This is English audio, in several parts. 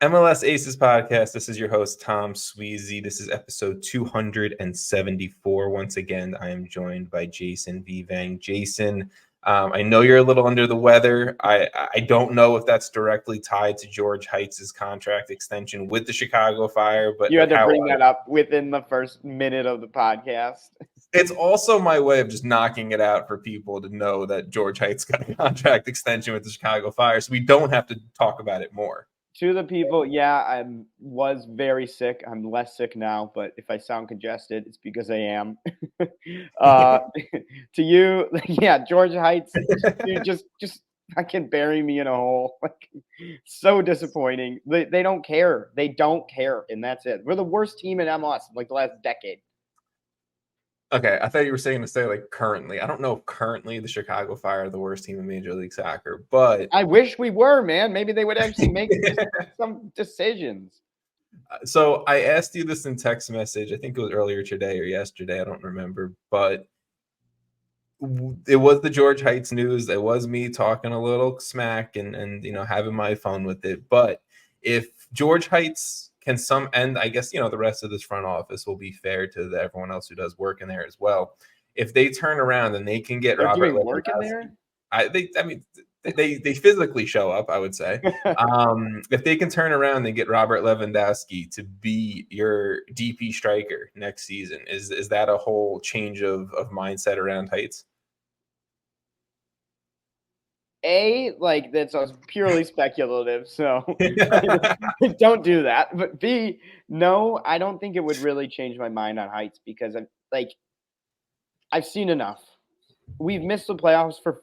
MLS Aces Podcast. This is your host, Tom Sweezy. This is episode 274. Once again, I am joined by Jason Vivang. Jason, I know you're a little under the weather. I don't know if that's directly tied to Georg Heitz's contract extension with the Chicago Fire, but you had to bring that up within the first minute of the podcast. It's also my way of just knocking it out for people to know that Georg Heitz got a contract extension with the Chicago Fire, so we don't have to talk about it more. To the people, yeah, I was very sick. I'm less sick now, but if I sound congested, it's because I am. To you, yeah, Georg Heitz, dude, just fucking bury me in a hole. Like, so disappointing. They don't care. They don't care, and that's it. We're the worst team in MLS in like the last decade. Okay, I thought you were saying to say like currently. I don't know if currently the Chicago Fire are the worst team in Major League Soccer, but I wish we were, man. Maybe they would actually make some decisions. So I asked you this in text message. I think it was earlier today or yesterday. I don't remember, but it was the Georg Heitz news. It was me talking a little smack and having my fun with it. But if Georg Heitz can I guess, the rest of this front office will be fair to everyone else who does work in there as well. If they turn around and they can get They're Robert doing work in there? They physically show up, I would say. If they can turn around and get Robert Lewandowski to be your DP striker next season, is that a whole change of mindset around Heights? Like that's purely speculative, so don't do that. But B, no, I don't think it would really change my mind on Heights because I've seen enough. We've missed the playoffs for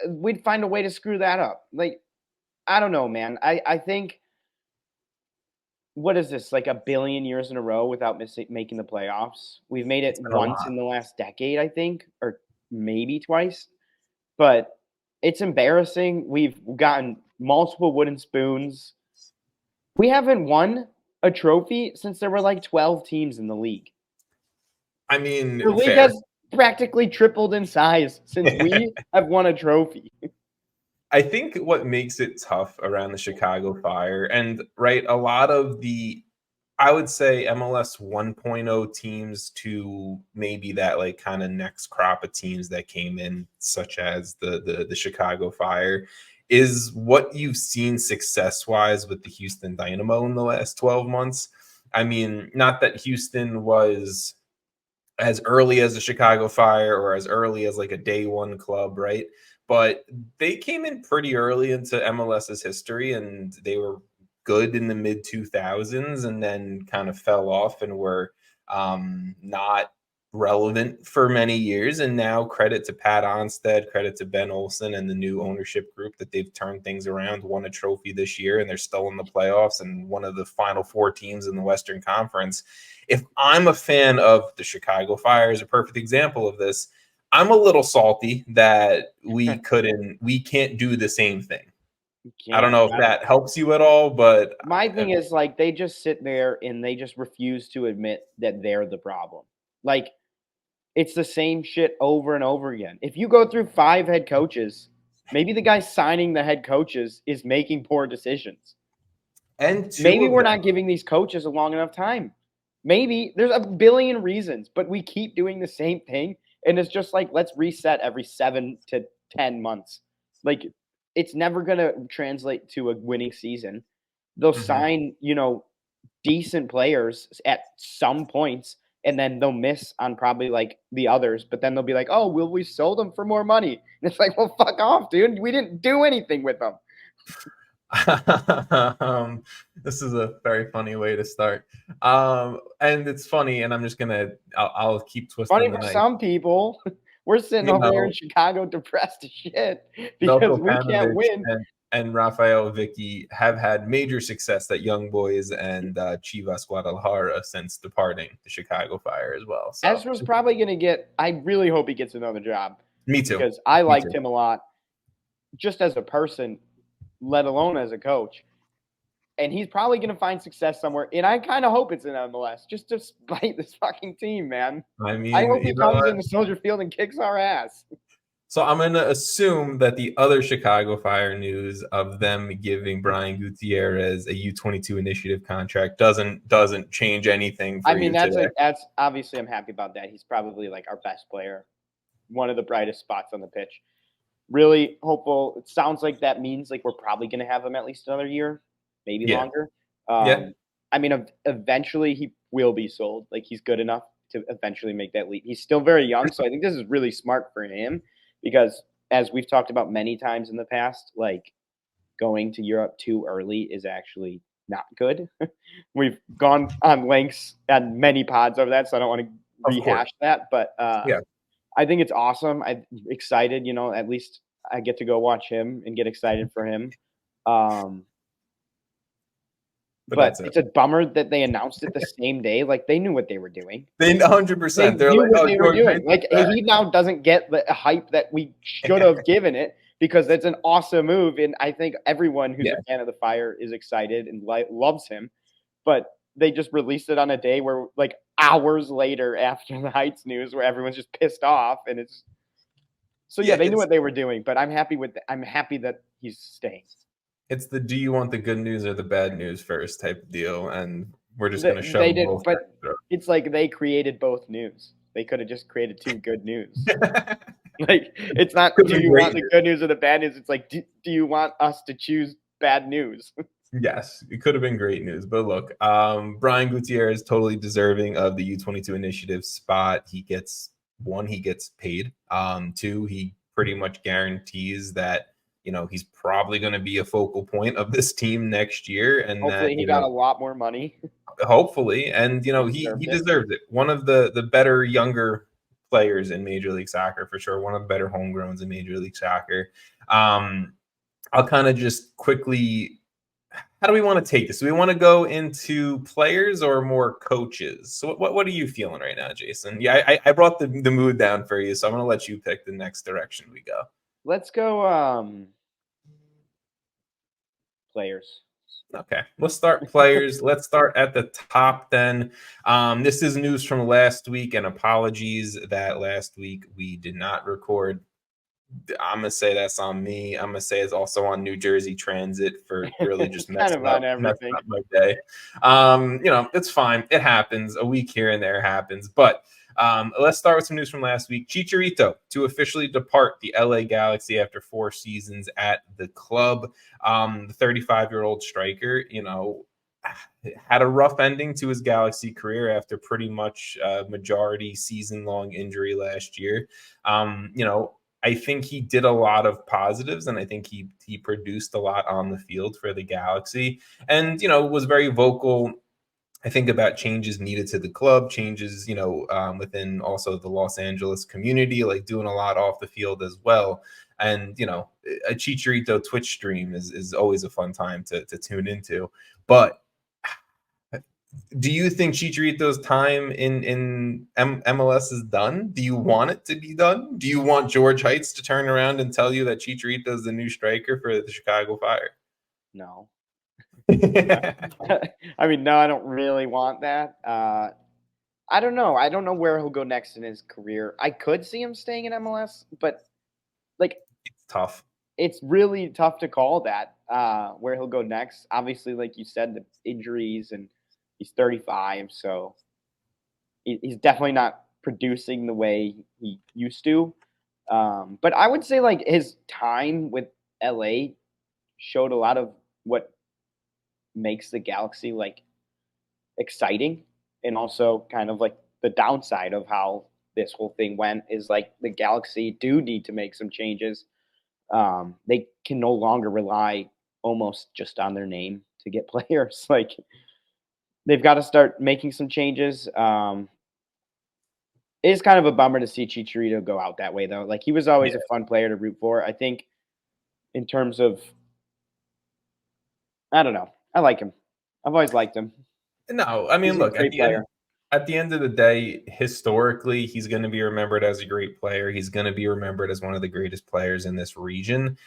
we'd find a way to screw that up. I don't know, man. I think what is this, like a billion years in a row without making the playoffs? We've made it once in the last decade, I think, or maybe twice. But it's embarrassing. We've gotten multiple wooden spoons. We haven't won a trophy since there were like 12 teams in the league. I mean, the league has practically tripled in size since we have won a trophy. I think what makes it tough around the Chicago Fire, and a lot of I would say MLS 1.0 teams to maybe that kind of next crop of teams that came in, such as the Chicago Fire, is what you've seen success-wise with the Houston Dynamo in the last 12 months. I mean, not that Houston was as early as the Chicago Fire or as early as like a day one club, right? But they came in pretty early into MLS's history, and they were good in the mid 2000s and then kind of fell off and were not relevant for many years. And now credit to Pat Onstad, credit to Ben Olsen and the new ownership group that they've turned things around, won a trophy this year, and they're still in the playoffs and one of the final four teams in the Western Conference. If I'm a fan of the Chicago Fire, is a perfect example of this. I'm a little salty that we can't do the same thing. I don't know if that helps you at all, but my thing is they just sit there and they just refuse to admit that they're the problem. It's the same shit over and over again. If you go through 5 head coaches, maybe the guy signing the head coaches is making poor decisions. And maybe we're not giving these coaches a long enough time. Maybe there's a billion reasons, but we keep doing the same thing. And it's just let's reset every 7 to 10 months. It's never going to translate to a winning season. They'll sign, decent players at some points, and then they'll miss on probably the others. But then they'll be like, oh, well, we sold them for more money. And it's well, fuck off, dude. We didn't do anything with them. This is a very funny way to start. And it's funny, and I'm just I'll keep twisting funny the knife. Some people. We're sitting over there in Chicago depressed as shit because we can't win. And Rafael Vicky have had major success at Young Boys and Chivas Guadalajara since departing the Chicago Fire as well. So. Ezra's probably going to get – I really hope he gets another job. Me too. Because I liked him a lot just as a person, let alone as a coach. And he's probably going to find success somewhere. And I kind of hope it's in MLS just to spite this fucking team, man. I mean, I hope he comes into Soldier Field and kicks our ass. So I'm going to assume that the other Chicago Fire news of them giving Brian Gutierrez a U22 initiative contract doesn't change anything for I mean, you today. that's obviously I'm happy about that. He's probably like our best player, one of the brightest spots on the pitch. Really hopeful. It sounds like that means like we're probably going to have him at least another year, maybe Yeah. longer. Yeah. I mean, eventually he will be sold. Like he's good enough to eventually make that leap. He's still very young, so I think this is really smart for him because, as we've talked about many times in the past, like going to Europe too early is actually not good. We've gone on lengths and many pods over that, so I don't want to rehash that. But Yeah. I think it's awesome. I'm excited. At least I get to go watch him and get excited for him. But it's a bummer that they announced it the same day. Like they knew what they were doing. They 100%. They knew what they were doing. Georg, like he now doesn't get the hype that we should have given it because it's an awesome move, and I think everyone who's a fan of the Fire is excited and loves him. But they just released it on a day where, like, hours later after the Heitz news, where everyone's just pissed off, and it's so they knew what they were doing. But I'm happy that he's staying. It's the do you want the good news or the bad news first type of deal, and we're just going to show they did, both. but it's like they created both news. They could have just created two good news. Like it's not do you want the good news or the bad news? It's like do you want us to choose bad news? Yes, it could have been great news, but look, Brian Gutierrez is totally deserving of the U22 initiative spot. He gets paid. Two, he pretty much guarantees that he's probably going to be a focal point of this team next year, and hopefully he got a lot more money. Hopefully, and he deserves it. One of the better younger players in Major League Soccer for sure. One of the better homegrowns in Major League Soccer. I'll kind of just quickly. How do we want to take this? Do we want to go into players or more coaches? So what are you feeling right now, Jason? Yeah, I brought the mood down for you, so I'm going to let you pick the next direction we go. Let's go players. Okay, let's start players. Let's start at the top then. This is news from last week, and apologies that last week we did not record. I'm going to say that's on me. I'm going to say it's also on New Jersey Transit for really just messing up my day. It's fine. It happens. A week here and there happens. But let's start with some news from last week. Chicharito to officially depart the LA Galaxy after 4 seasons at the club. The 35-year-old striker, had a rough ending to his Galaxy career after pretty much majority season-long injury last year. I think he did a lot of positives, and I think he produced a lot on the field for the Galaxy, and was very vocal, I think, about changes needed to the club, changes within also the Los Angeles community, like doing a lot off the field as well. And a Chicharito Twitch stream is always a fun time to tune into. But do you think Chicharito's time in MLS is done? Do you want it to be done? Do you want Georg Heitz to turn around and tell you that Chicharito is the new striker for the Chicago Fire? No. I mean, no, I don't really want that. I don't know. I don't know where he'll go next in his career. I could see him staying in MLS, but like it's tough. It's really tough to call that where he'll go next. Obviously, like you said, the injuries, and he's 35, so he's definitely not producing the way he used to. But I would say like his time with LA showed a lot of what makes the Galaxy like exciting, and also kind of like the downside of how this whole thing went is like the Galaxy do need to make some changes. They can no longer rely almost just on their name to get players. Like they've got to start making some changes. It is kind of a bummer to see Chicharito go out that way, though. Like he was always a fun player to root for. I think in terms of, I don't know. I like him. I've always liked him. No, I mean, look, at the end of the day, historically, he's going to be remembered as a great player. He's going to be remembered as one of the greatest players in this region.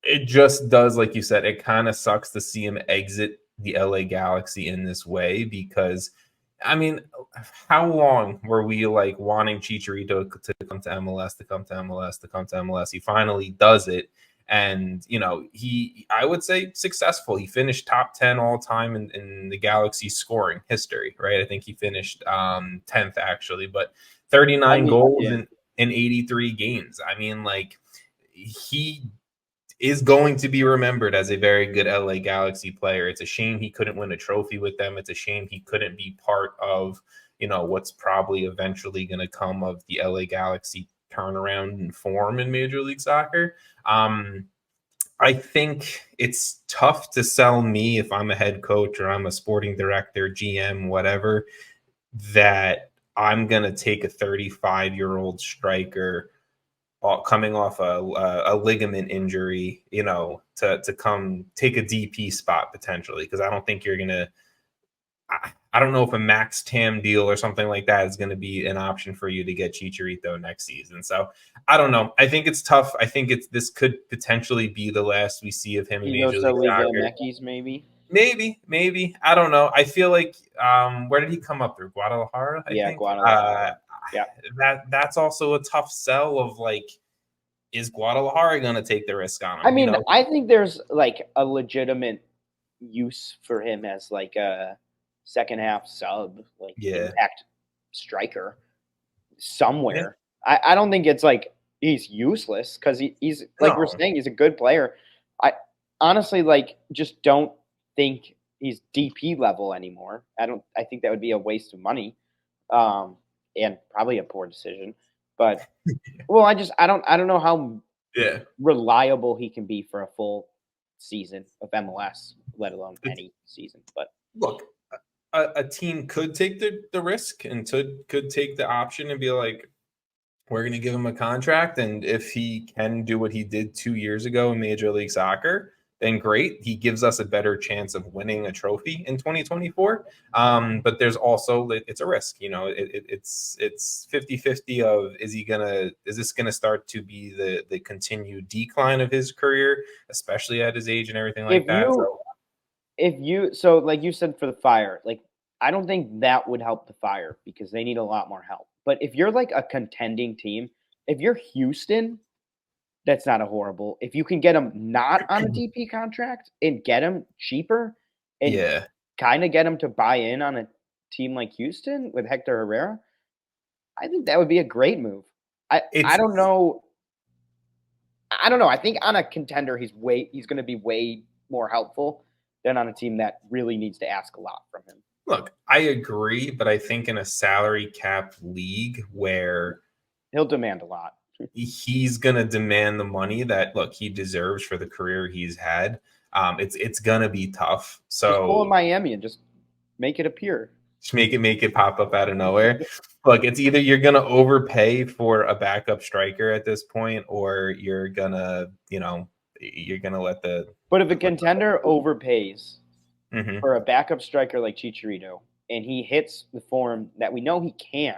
It just does, like you said, it kind of sucks to see him exit the LA Galaxy in this way because I mean, how long were we like wanting Chicharito to come to MLS, to come to MLS, to come to MLS? He finally does it. And, I would say successful. He finished top 10 all time in the Galaxy scoring history, right? I think he finished 10th actually, but 39 goals in 83 games. I mean, like, he is going to be remembered as a very good LA Galaxy player. It's a shame he couldn't win a trophy with them. It's a shame he couldn't be part of, what's probably eventually going to come of the LA Galaxy turnaround and form in Major League Soccer. I think it's tough to sell me if I'm a head coach or I'm a sporting director, GM, whatever, that I'm going to take a 35-year-old striker coming off a ligament injury, to come take a DP spot potentially, because I don't think you're gonna. I don't know if a max TAM deal or something like that is going to be an option for you to get Chicharito next season. So I don't know. I think it's tough. I think this could potentially be the last we see of him in Major League Soccer. Maybe. I don't know. I feel like where did he come up through? Guadalajara, I think. Guadalajara. Yeah. That's also a tough sell of like, is Guadalajara going to take the risk on him? I mean, I think there's like a legitimate use for him as like a second half sub, like impact striker somewhere. Yeah. I don't think it's like he's useless, because he's like we're saying, he's a good player. I honestly just don't think he's DP level anymore. I think that would be a waste of money, and probably a poor decision. But well, I don't know how reliable he can be for a full season of MLS, let alone any season. But look, a team could take the risk and could take the option and be like, we're going to give him a contract, and if he can do what he did 2 years ago in Major League Soccer, then great. He gives us a better chance of winning a trophy in 2024. But there's also, it's a risk, it's 50-50 of, is this gonna start to be the continued decline of his career, especially at his age and everything like that. So like you said, for the Fire, like I don't think that would help the Fire because they need a lot more help. But if you're like a contending team, if you're Houston, that's not a horrible. If you can get him not on a DP contract and get him cheaper and kind of get him to buy in on a team like Houston with Hector Herrera, I think that would be a great move. I don't know. I think on a contender, he's going to be way more helpful than on a team that really needs to ask a lot from him. Look, I agree, but I think in a salary cap league where he'll demand a lot, he's going to demand the money that he deserves for the career he's had. It's going to be tough. So just pull in Miami and just make it appear. Just make it pop up out of nowhere. Look, it's either you're going to overpay for a backup striker at this point, or you're going to, let the. But if a contender overpays for a backup striker like Chicharito, and he hits the form that we know he can,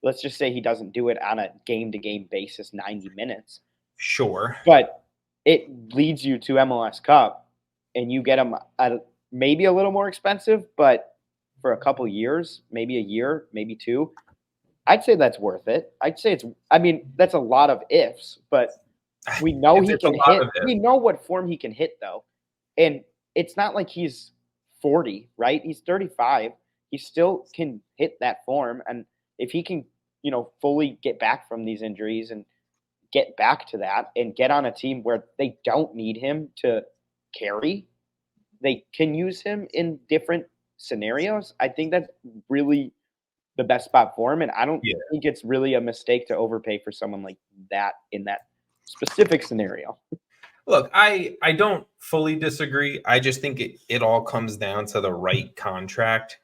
let's just say he doesn't do it on a game-to-game basis, 90 minutes. Sure. But it leads you to MLS Cup, and you get him maybe a little more expensive, but for a couple years, maybe a year, maybe two, I'd say that's worth it. That's a lot of ifs, but we know he can hit. We know what form he can hit, though. And it's not like he's 40, right? He's 35. He still can hit that form. And if he can, fully get back from these injuries and get back to that and get on a team where they don't need him to carry, they can use him in different scenarios. I think that's really the best spot for him. And I don't think it's really a mistake to overpay for someone like that in that specific scenario. Look, I don't fully disagree. I just think it all comes down to the right contract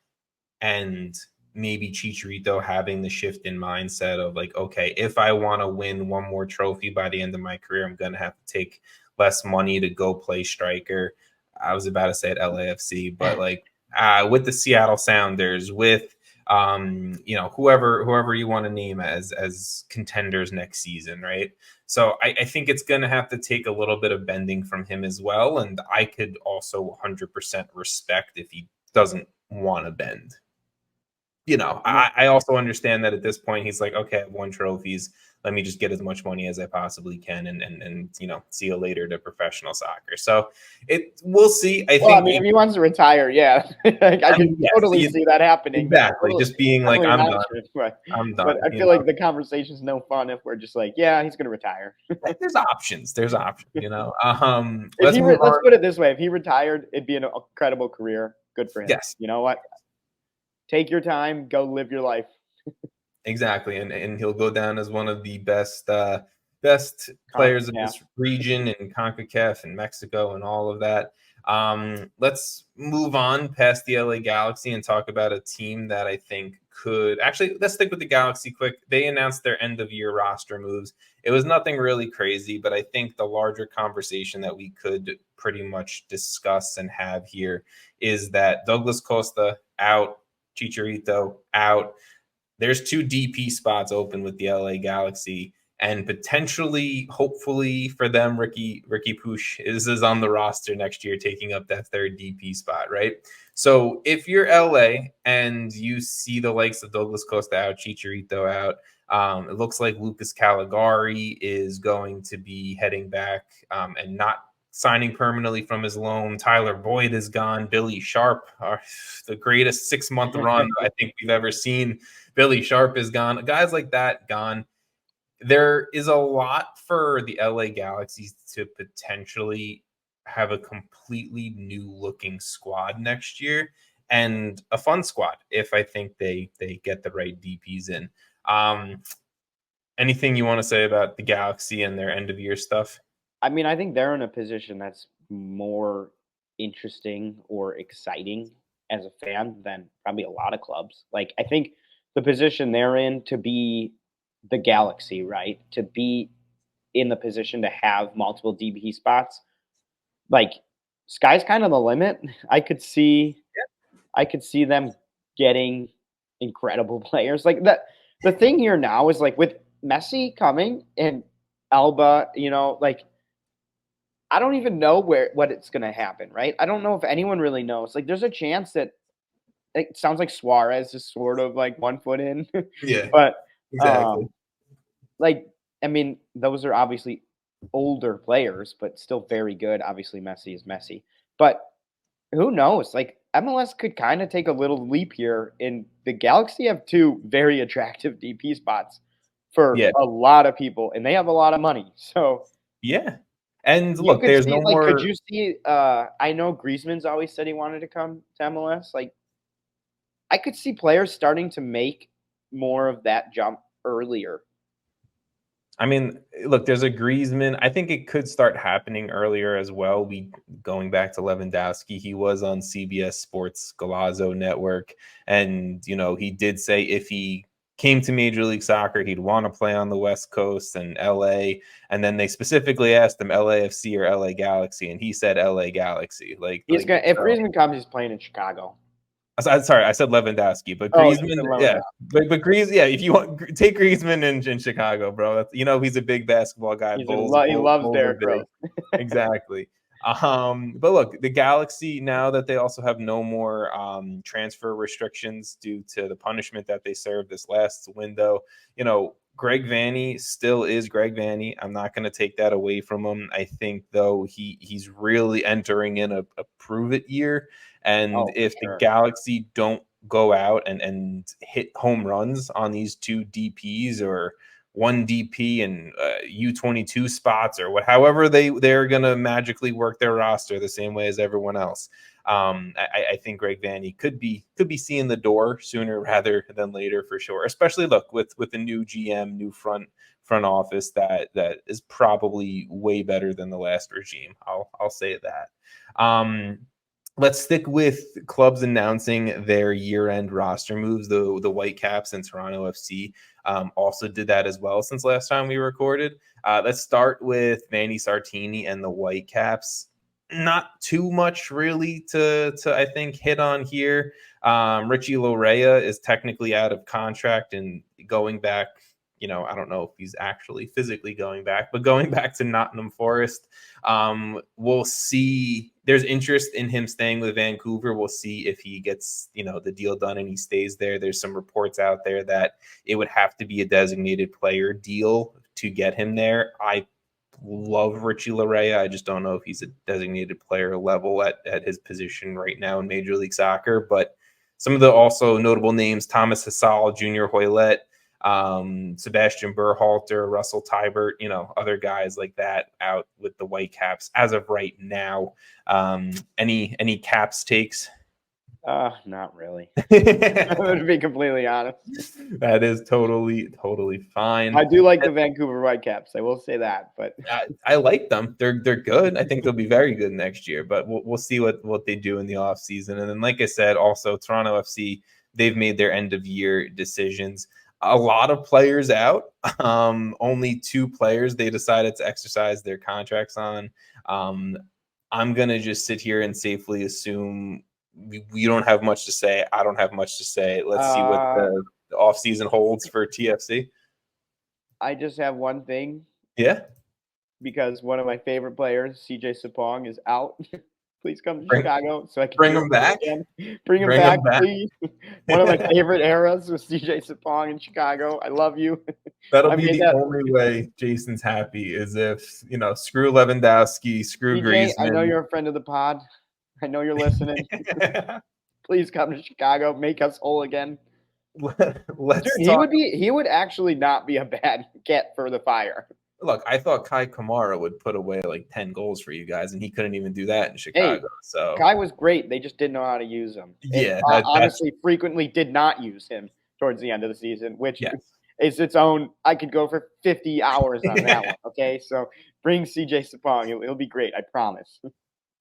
and maybe Chicharito having the shift in mindset of like, okay, if I want to win one more trophy by the end of my career, I'm going to have to take less money to go play striker. I was about to say at LAFC, but with the Seattle Sounders, with whoever you want to name as contenders next season, right? So I think it's going to have to take a little bit of bending from him as well. And I could also 100% respect if he doesn't want to bend. I also understand that at this point he's like, okay, I've won trophies. Let me just get as much money as I possibly can, and see you later to professional soccer. So we'll see. I think if he wants to retire, yeah, I can totally see that happening. Exactly, just being like, I'm done. I'm done. But I feel like the conversation's no fun if we're just like, yeah, he's gonna retire. There's options. Let's put it this way: if he retired, it'd be an incredible career. Good for him. Yes. You know what? Take your time, go live your life. Exactly, and he'll go down as one of the best players of this region in CONCACAF and Mexico and all of that. Let's move on past the LA Galaxy and talk about a team that I think let's stick with the Galaxy quick. They announced their end of year roster moves. It was nothing really crazy, but I think the larger conversation that we could pretty much discuss and have here is that Douglas Costa out, Chicharito out. There's 2 DP spots open with the LA Galaxy, and potentially, hopefully for them, Ricky Push is on the roster next year, taking up that 3rd DP spot, right? So if you're LA and you see the likes of Douglas Costa out, Chicharito out, it looks like Lucas Caligari is going to be heading back and not signing permanently from his loan. Tyler Boyd is gone. Billy Sharp, the greatest 6-month run I think we've ever seen. Billy Sharp is gone. Guys like that gone. There is a lot for the LA Galaxy to potentially have a completely new looking squad next year, and a fun squad if I think they get the right DPs in. Anything you want to say about the Galaxy and their end of year stuff? I mean, I think they're in a position that's more interesting or exciting as a fan than probably a lot of clubs. Like, I think the position they're in to be the Galaxy, right? To be in the position to have multiple DP spots, like, sky's kind of the limit. I could see them getting incredible players. Like, the thing here now is, like, with Messi coming and Alba, like, I don't even know what it's going to happen, right? I don't know if anyone really knows. Like, there's a chance that it sounds like Suarez is sort of like 1 foot in. Yeah, but exactly. I mean, those are obviously older players, but still very good. Obviously, Messi is Messi. But who knows? Like, MLS could kind of take a little leap here. And the Galaxy have 2 very attractive DP spots for a lot of people, and they have a lot of money. So yeah. And look, there's no more. Could you see? I know Griezmann's always said he wanted to come to MLS. Like, I could see players starting to make more of that jump earlier. I mean, look, there's a Griezmann. I think it could start happening earlier as well. Going back to Lewandowski, he was on CBS Sports Golazo Network, and he did say if he came to Major League Soccer, he'd want to play on the West Coast and LA. And then they specifically asked him LAFC or LA Galaxy, and he said LA Galaxy. If Griezmann comes, he's playing in Chicago. Sorry, I said Lewandowski, but Griezmann, yeah, but Griezmann, yeah. If you want, take Griezmann in Chicago, bro. That's, he's a big basketball guy. He loves Derrick Rose. Exactly. But look, the Galaxy, now that they also have no more transfer restrictions due to the punishment that they served this last window, Greg Vanney still is Greg Vanney. I'm not going to take that away from him. I think, though, he's really entering in a prove it year. And if the Galaxy don't go out and hit home runs on these 2 DPs or 1 DP and U22 spots or however they're going to magically work their roster the same way as everyone else, I think Greg Vanney could be seeing the door sooner rather than later for sure. Especially with the new GM, new front office that is probably way better than the last regime. I'll say that. Let's stick with clubs announcing their year-end roster moves. The Whitecaps and Toronto FC also did that as well since last time we recorded. Let's start with Manny Sartini and the Whitecaps. Not too much really to I think hit on here. Richie Lorea is technically out of contract and going back. I don't know if he's actually physically going back, but going back to Nottingham Forest. We'll see. there's interest in him staying with Vancouver. We'll see if he gets, the deal done and he stays there. There's some reports out there that it would have to be a designated player deal to get him there. I love Richie Larea. I just don't know if he's a designated player level at his position right now in Major League Soccer. But some of the also notable names: Thomas Hasal, Junior Hoylett, Sebastian Berhalter, Russell Tybert, other guys like that out with the Whitecaps as of right now. Any Caps takes? Not really. To be completely honest, that is totally fine. I do like the Vancouver Whitecaps. I will say that, but I like them. They're good. I think they'll be very good next year. But we'll see what they do in the offseason. And then, like I said, also Toronto FC, they've made their end of year decisions. A lot of players out. Only 2 players they decided to exercise their contracts on. I'm gonna just sit here and safely assume we don't have much to say. I don't have much to say. Let's see what the offseason holds for TFC. I just have one thing. Yeah. Because one of my favorite players, CJ Sapong, is out. Please come to Chicago so I can bring him back. Again. Bring him back, please. One of my favorite eras was CJ Sapong in Chicago. I love you. That'll be the only way Jason's happy is if, screw Lewandowski, screw Griezmann. I know you're a friend of the pod. I know you're listening. Please come to Chicago. Make us whole again. He would actually not be a bad get for the Fire. Look, I thought Kai Kamara would put away like 10 goals for you guys, and he couldn't even do that in Chicago. So Kai was great. They just didn't know how to use him. Yeah, honestly, frequently did not use him towards the end of the season, which is its own. I could go for 50 hours on that one. Okay, so bring CJ Sapong. It'll be great. I promise.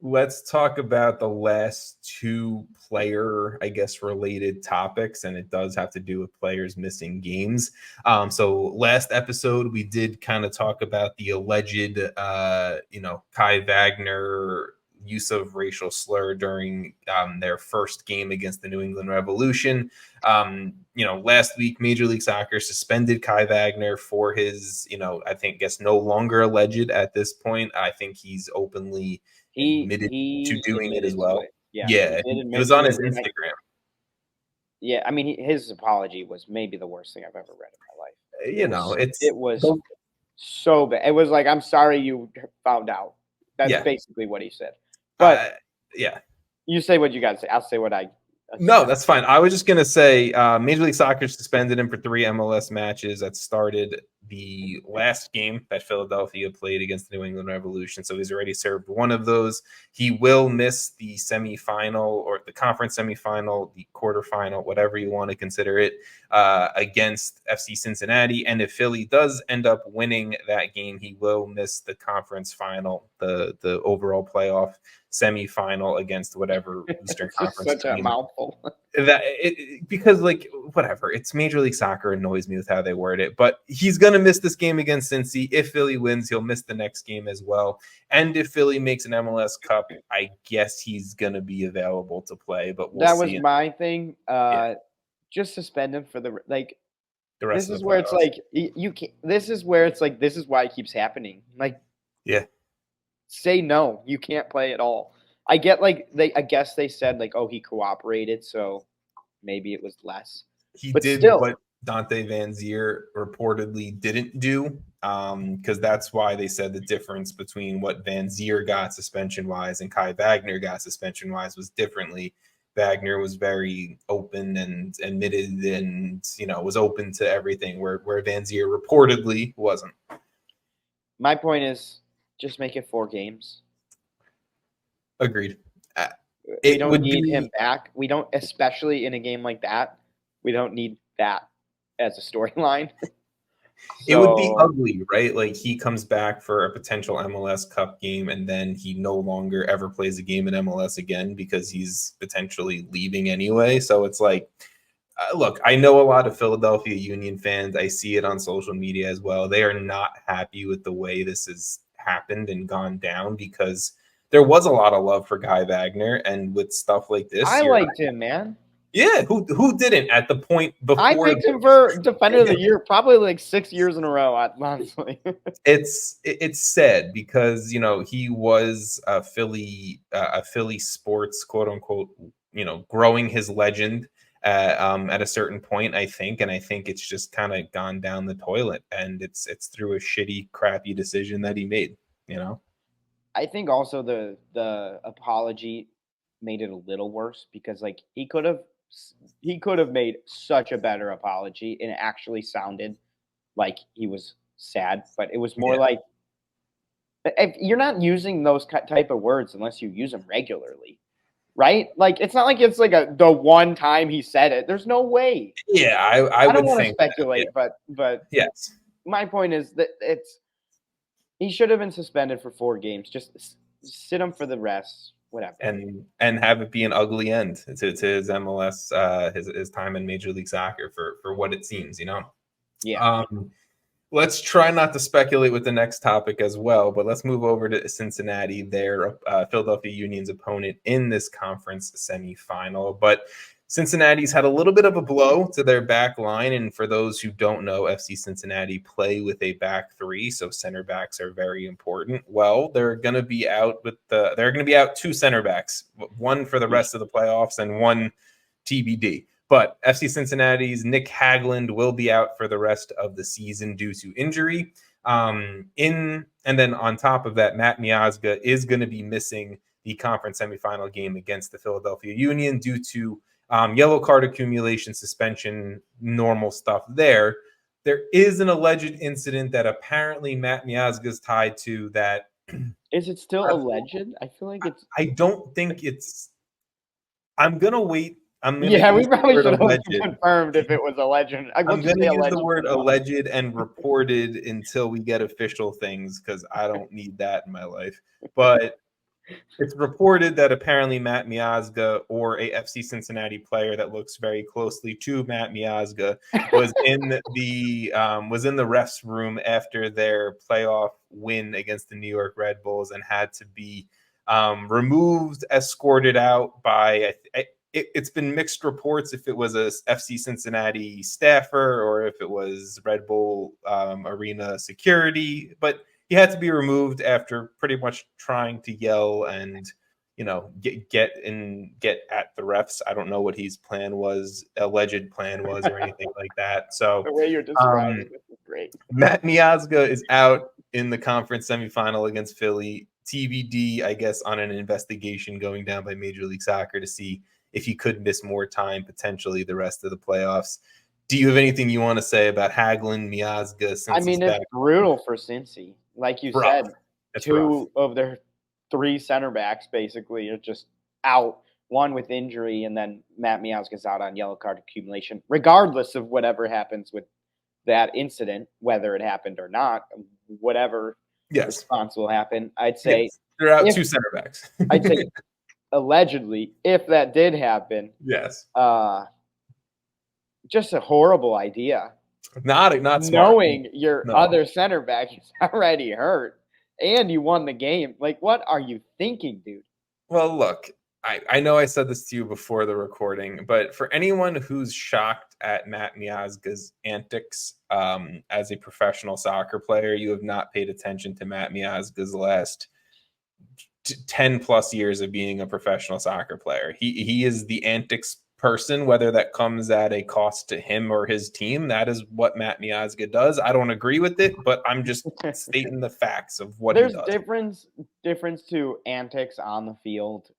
Let's talk about the last 2 player, related topics, and it does have to do with players missing games. So last episode, we did kind of talk about the alleged, Kai Wagner use of racial slur during their first game against the New England Revolution. Last week, Major League Soccer suspended Kai Wagner for his, no longer alleged at this point. I think he's openly admitted to doing it as well. Yeah, it was on his Instagram. Yeah, I mean, his apology was maybe the worst thing I've ever read in my life. It was so bad. It was like, I'm sorry you found out. That's basically what he said. But you say what you got to say. I'll say what I. No, that's fine. I was just going to say Major League Soccer suspended him for 3 MLS matches that started the last game that Philadelphia played against the New England Revolution. So he's already served one of those. He will miss the semifinal or the conference semifinal, the quarterfinal, whatever you want to consider it, against FC Cincinnati. And if Philly does end up winning that game, he will miss the conference final, the overall playoff semifinal against whatever Eastern Conference such team. A mouthful. Because whatever, it's Major League Soccer annoys me with how they word it, but he's going to miss this game against Cincy. If Philly wins, he'll miss the next game as well. And if Philly makes an MLS Cup, I guess he's going to be available to play, but we'll see. That was my thing. Just suspend him for the rest. This is where it's like you can't. This is where it's like this is why it keeps happening. Say no, you can't play at all. I get I guess they said he cooperated, so maybe it was less. He did what Dante Van Zier reportedly didn't do, because that's why they said the difference between what Van Zier got suspension-wise and Kai Wagner got suspension-wise was differently. Wagner was very open and admitted and, was open to everything, where Van Zier reportedly wasn't. My point is, just make it 4 games. Agreed. We don't need him back. We don't, especially in a game like that, we don't need that as a storyline. It would be ugly, right? He comes back for a potential MLS Cup game and then he no longer ever plays a game in MLS again because he's potentially leaving anyway. So it's look, I know a lot of Philadelphia Union fans. I see it on social media as well. They are not happy with the way this has happened and gone down because there was a lot of love for Kai Wagner, and with stuff like this, I liked him, man. Yeah, who didn't at the point before? I picked him for Defender of the Year probably like 6 years in a row, honestly. It's sad because he was a Philly sports quote unquote growing his legend at a certain point, I think, and I think it's just kind of gone down the toilet, and it's through a shitty, crappy decision that he made. I think also the apology made it a little worse because like he could have made such a better apology and it actually sounded like he was sad, but it was more like if you're not using those type of words unless you use them regularly, right? Like it's not like it's like the one time he said it. There's no way. Yeah, I don't would want to think speculate, that, but yes. My point is that he should have been suspended for 4 games. Just sit him for the rest, whatever, and have it be an ugly end to his MLS his time in Major League Soccer for what it seems. Yeah. Let's try not to speculate with the next topic as well, but let's move over to Cincinnati, their Philadelphia Union's opponent in this conference semifinal. But Cincinnati's had a little bit of a blow to their back line, and for those who don't know, FC Cincinnati play with a back 3, so center backs are very important. Well, they're going to be out 2 center backs, one for the rest of the playoffs and one TBD. But FC Cincinnati's Nick Hagglund will be out for the rest of the season due to injury. And then on top of that, Matt Miazga is going to be missing the conference semifinal game against the Philadelphia Union due to yellow card accumulation, suspension, normal stuff there. There is an alleged incident that apparently Matt Miazga is tied to that. Is it still alleged? I feel like it's. I don't think it's. I'm going to wait. We probably should have confirmed if it was alleged. I'm going to use the word alleged and reported until we get official things because I don't need that in my life. But it's reported that apparently Matt Miazga or a FC Cincinnati player that looks very closely to Matt Miazga was in the refs room after their playoff win against the New York Red Bulls and had to be removed, escorted out by it's been mixed reports if it was a FC Cincinnati staffer or if it was Red Bull arena security, but he had to be removed after pretty much trying to yell and get at the refs. I don't know what his alleged plan was or anything like that. So the way you're describing it is great. Matt Miazga is out in the conference semifinal against Philly. TBD, I guess, on an investigation going down by Major League Soccer to see if he could miss more time, potentially the rest of the playoffs. Do you have anything you want to say about Hagglund, Miazga? I mean, it's brutal for Cincy. Like you said, two of their 3 center backs basically are just out, one with injury, and then Matt Miazga's out on yellow card accumulation, regardless of whatever happens with that incident, whether it happened or not, whatever response will happen. I'd say they're out 2 center backs. I'd say allegedly, if that did happen, just a horrible idea. Not smart. Knowing your other center back is already hurt and you won the game. Like, what are you thinking, dude? Well, look, I know I said this to you before the recording, but for anyone who's shocked at Matt Miazga's antics as a professional soccer player, you have not paid attention to Matt Miazga's last 10 plus years of being a professional soccer player. He is the antics person, whether that comes at a cost to him or his team. That is what Matt Miazga does. I don't agree with it, but I'm just stating the facts of what he does. There's difference to antics on the field.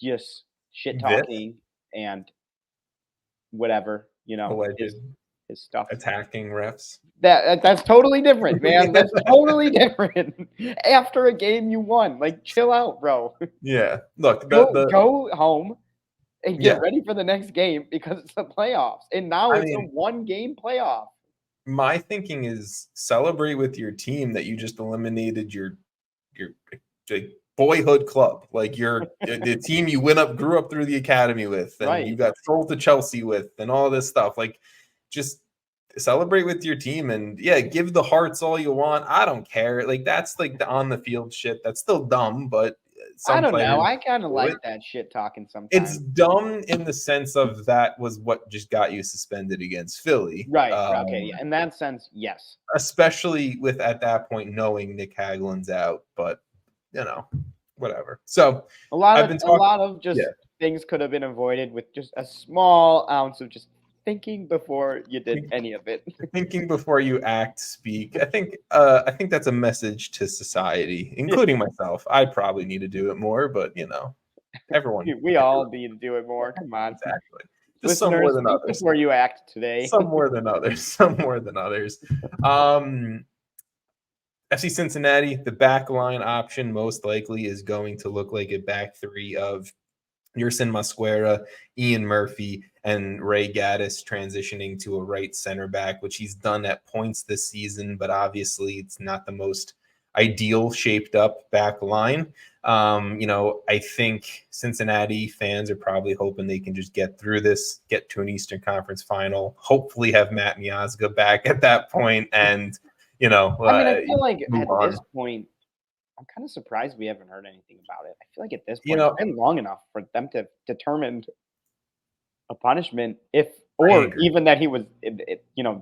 Just shit talking and whatever, his stuff. Attacking refs. That's totally different, man. That's totally different. After a game you won, like chill out, bro. Yeah. Look, go home and get ready for the next game because it's the playoffs. And now it's a 1-game playoff. My thinking is celebrate with your team that you just eliminated your boyhood club, like the team you grew up through the academy with, and you got sold to Chelsea with, and all this stuff. Like, just celebrate with your team and give the hearts all you want. I don't care. Like, that's like the on the field shit. That's still dumb, but I don't players know. I kind of do like it. that shit talking It's sometimes. dumb in the sense of that was what just got you suspended against Philly. Right. Okay. Yeah. In that sense, yes. Especially with at that point knowing Nick Hagglund's out, but whatever. So A lot I've of been talking. just Yeah, things could have been avoided with just a small ounce of just thinking before you did any of it. thinking before you act, speak. I think that's a message to society, including myself. I probably need to do it more, but everyone. We all need to do it more. Come on. Exactly. Just some more Listeners, than think others. before you act today. Some more than others. Some more than others. FC Cincinnati, the back line option most likely is going to look like a back three of Yerson Mosquera, Ian Murphy, and Ray Gaddis transitioning to a right center back, which he's done at points this season, but obviously it's not the most ideal shaped up back line. I think Cincinnati fans are probably hoping they can just get through this, get to an Eastern Conference final, hopefully have Matt Miazga back at that point, and I mean, I feel like move at on. this point, I'm kind of surprised we haven't heard anything about it. I feel like at this You point, know- it's been long enough for them to determine a punishment, I or agree. even that he was,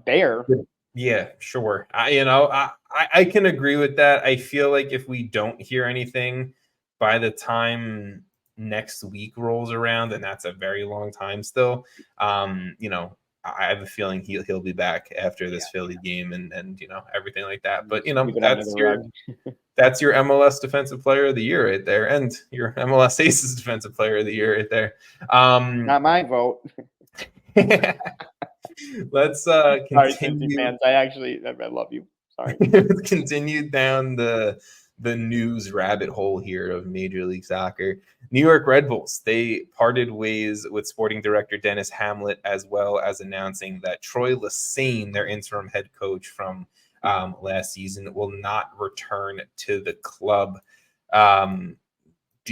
there. Yeah, sure. I can agree with that. I feel like if we don't hear anything by the time next week rolls around, and that's a very long time still, I have a feeling he'll be back after this Philly game and everything like that. But that's your MLS Defensive Player of the Year right there, and your MLS Aces Defensive Player of the Year right there. Not my vote. Let's Sorry, Cincy continue. fans. I love you. Sorry. Continue down the news rabbit hole here of Major League Soccer. New York Red Bulls, they parted ways with sporting director Dennis Hamlett, as well as announcing that Troy Lesesne, their interim head coach from last season, will not return to the club. Do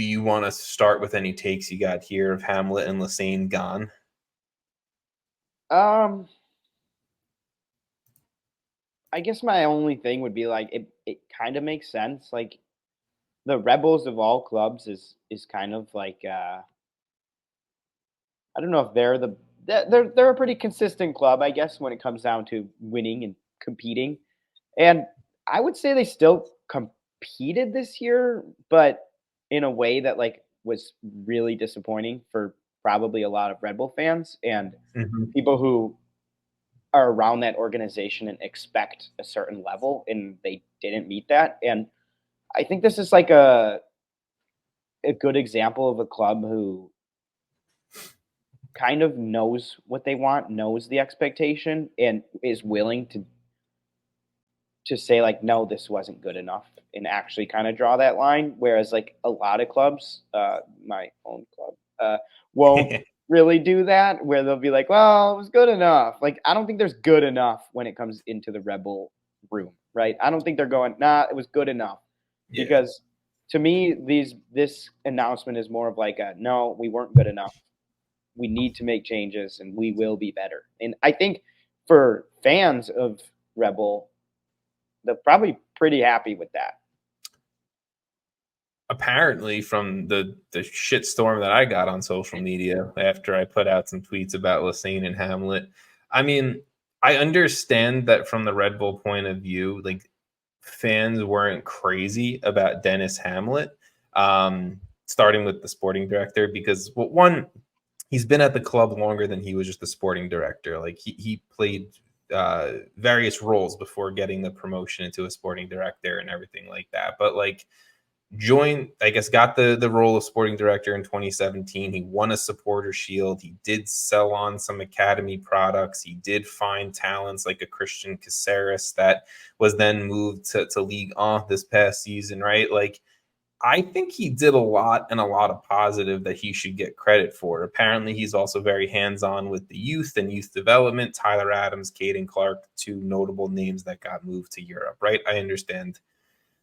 you want to start with any takes you got here of Hamlett and Lesesne gone? I guess my only thing would be like it kind of makes sense. Like the Rebels of all clubs is kind of like I don't know if they're a pretty consistent club, I guess, when it comes down to winning and competing. And I would say they still competed this year, but in a way that like was really disappointing for probably a lot of Red Bull fans and people who are around that organization and expect a certain level, and they didn't meet that. And I think this is like a good example of a club who kind of knows what they want, knows the expectation, and is willing to say like, no, this wasn't good enough, and actually kind of draw that line. Whereas like a lot of clubs, my own club, won't really do that, where they'll be like, well, it was good enough. Like, I don't think there's good enough when it comes into the Rebel room, right? I don't think they're going, nah, it was good enough. Yeah. Because to me, this announcement is more of like no, we weren't good enough. We need to make changes, and we will be better. And I think for fans of Rebel, they're probably pretty happy with that. Apparently, from the shitstorm that I got on social media after I put out some tweets about Lesesne and Hamlett, I mean, I understand that from the Red Bull point of view, like fans weren't crazy about Dennis Hamlett, starting with the sporting director, because one, he's been at the club longer than he was just the sporting director. Like he played various roles before getting the promotion into a sporting director and everything like that. But like got the role of sporting director in 2017. He won a supporter shield. He did sell on some academy products. He did find talents like a Christian Lattanzio that was then moved to Ligue 1 this past season, right? Like, I think he did a lot and a lot of positive that he should get credit for. Apparently, he's also very hands-on with the youth and youth development. Tyler Adams, Caden Clark, two notable names that got moved to Europe, right? I understand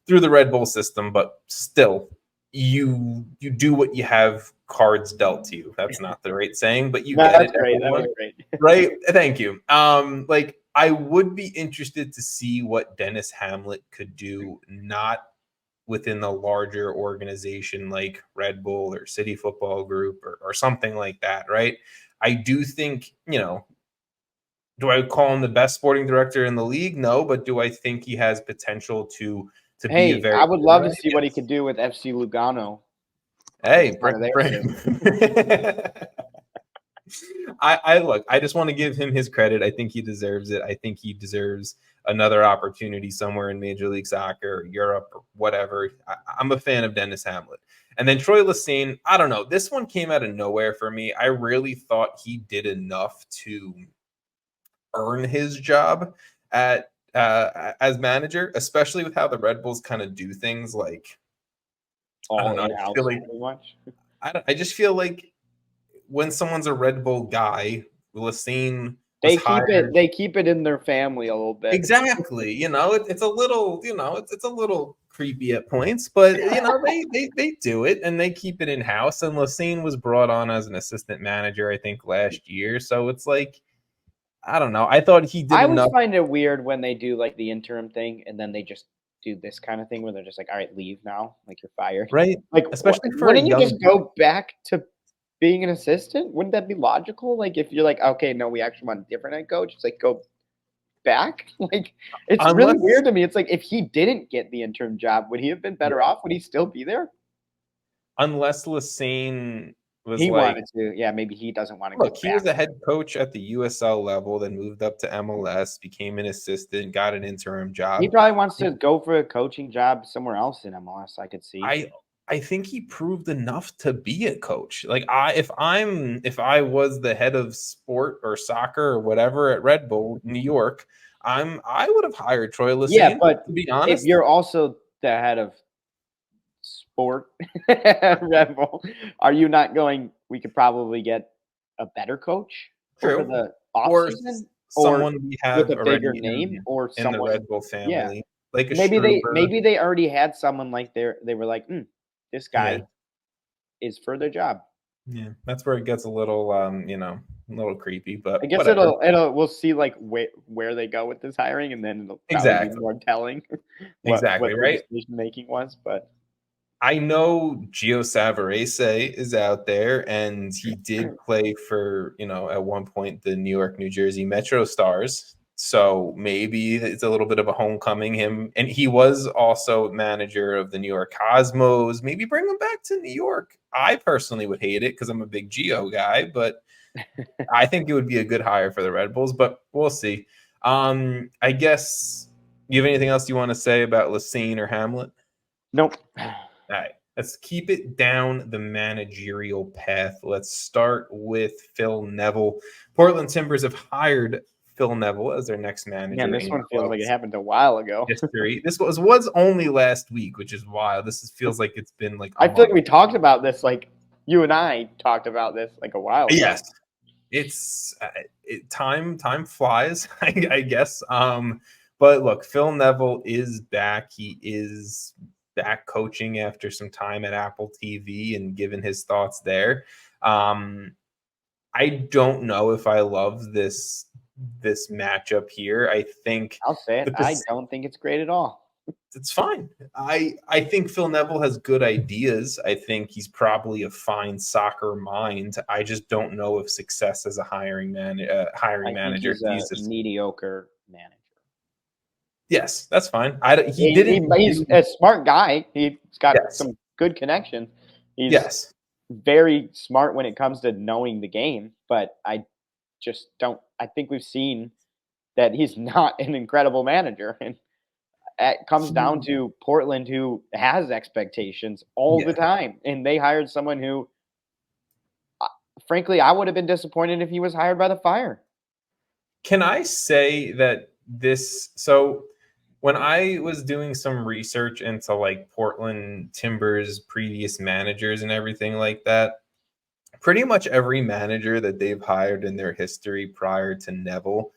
through the Red Bull system, but still, you do what you have cards dealt to you. That's not the right saying, but you get it. Great. That was great. Right? Thank you. Like, I would be interested to see what Dennis Hamlett could do, not within the larger organization like Red Bull or City Football Group or something like that, right? I do think, do I call him the best sporting director in the league? No, but do I think he has potential to be a Hey, very I would good love to one? see what he Yes. could do with FC Lugano. Hey, One of their bring. I look, I just want to give him his credit. I think he deserves it. I think he deserves another opportunity somewhere in Major League Soccer or Europe or whatever. I'm a fan of Denis Hamlett. And then Troy Lesesne, I don't know. This one came out of nowhere for me. I really thought he did enough to earn his job at as manager, especially with how the Red Bulls kind of do things. Like, I don't All know. I in-house, feel like pretty much. I just feel like when someone's a Red Bull guy, Lesesne was They keep it. hired. They keep it in their family a little bit. Exactly. It's a little, it's a little creepy at points, but they do it and they keep it in house. And Lesesne was brought on as an assistant manager, I think, last year. So it's like, I don't know. I thought he did I always enough. find it weird when they do like the interim thing and then they just do this kind of thing where they're just like, "All right, leave now. Like you're fired." Right? Like, Especially for a wouldn't you young just go back to being an assistant? Wouldn't that be logical? Like, if you're like, "Okay, no, we actually want a different head coach," it's like go back. Like, it's really unless weird to me. It's like if he didn't get the interim job, would he have been better off? Would he still be there? unless Lesesne was He like, wanted to. Yeah, maybe he doesn't want to go look, he back. was a head coach at the USL level, then moved up to MLS, became an assistant, got an interim He job. probably wants to go for a coaching job somewhere else in MLS. I could see. I think he proved enough to be a coach. Like if I was the head of sport or soccer or whatever at Red Bull New York, I would have hired Troy Yeah, Lesesne, but to be if honest. you're also the head of sport Red Bull, are you not going? We could probably get a better coach over True. the off Or season, or someone we with have a bigger already name, or in the someone. Red Bull Yeah, family, like a maybe Struber. they already had someone like they were like, this Yeah. guy is for their job. Yeah. That's where it gets a little a little creepy, but I guess whatever. we'll see like where they go with this hiring, and then it'll probably be Exactly. more telling what Exactly, their right? decision making was. But I know Gio Savarese is out there, and he did play for, at one point the New York, New Jersey Metro Stars. So maybe it's a little bit of a homecoming. And he was also manager of the New York Cosmos. Maybe bring him back to New York. I personally would hate it because I'm a big Gio guy, but I think it would be a good hire for the Red Bulls. But we'll see. I guess you have anything else you want to say about Lesesne or Hamlett? nope. All right, let's keep it down the managerial path. Let's start with Phil Neville. Portland Timbers have hired Phil Neville as their next Man, manager this in one feels like it club's happened a while ago. history. This was only last week, which is wild. Feels like it's been like a I feel like month. we talked about this, like you and I talked about this like a while ago. Yes, it's time flies, I guess. But look, Phil Neville is back. He is back coaching after some time at Apple TV and giving his thoughts there. I don't know if I love this matchup here. I think I'll say it. I don't think it's great at all. it's fine. I think Phil Neville has good ideas. I think he's probably a fine soccer mind. I just don't know if success as a hiring I think manager. he's a mediocre manager. Yes, that's fine. He's a smart guy. He's got Yes. some good connections. He's Yes. very smart when it comes to knowing the game, but I just don't. I think we've seen that he's not an incredible manager, and it comes down to Portland, who has expectations all the time, and they hired someone who, frankly, I would have been disappointed if he was hired by the Fire. Can I say that so when I was doing some research into like Portland Timbers previous managers and everything like that, pretty much every manager that they've hired in their history prior to Neville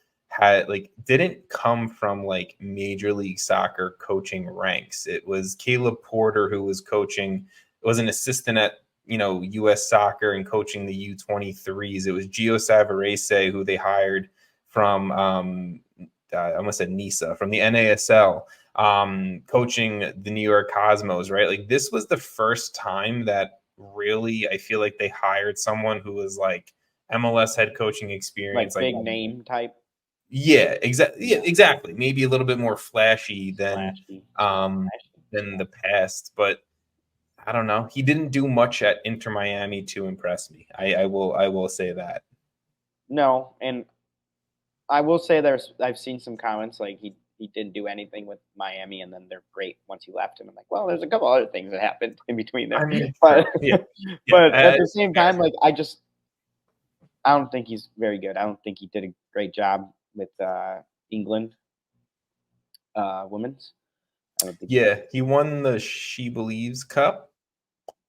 didn't come from like Major League Soccer coaching ranks. It was Caleb Porter who was an assistant at US Soccer and coaching the U23s. It was Gio Savarese who they hired from I almost said NISA, from the NASL. coaching the New York Cosmos, right? Like this was the first time that really I feel like they hired someone who was like MLS head coaching experience, like big name type. Yeah, exactly. Yeah, exactly. Maybe a little bit more flashy than the past, but I don't know. He didn't do much at Inter Miami to impress me. I will say that. No, and I will say I've seen some comments like he didn't do anything with Miami, and then they're great once he left. And I'm like, well, there's a couple other things that happened in between there. I mean, but yeah, but at the same time, like I don't think he's very good. I don't think he did a great job with England women's. I don't think. He won the She Believes Cup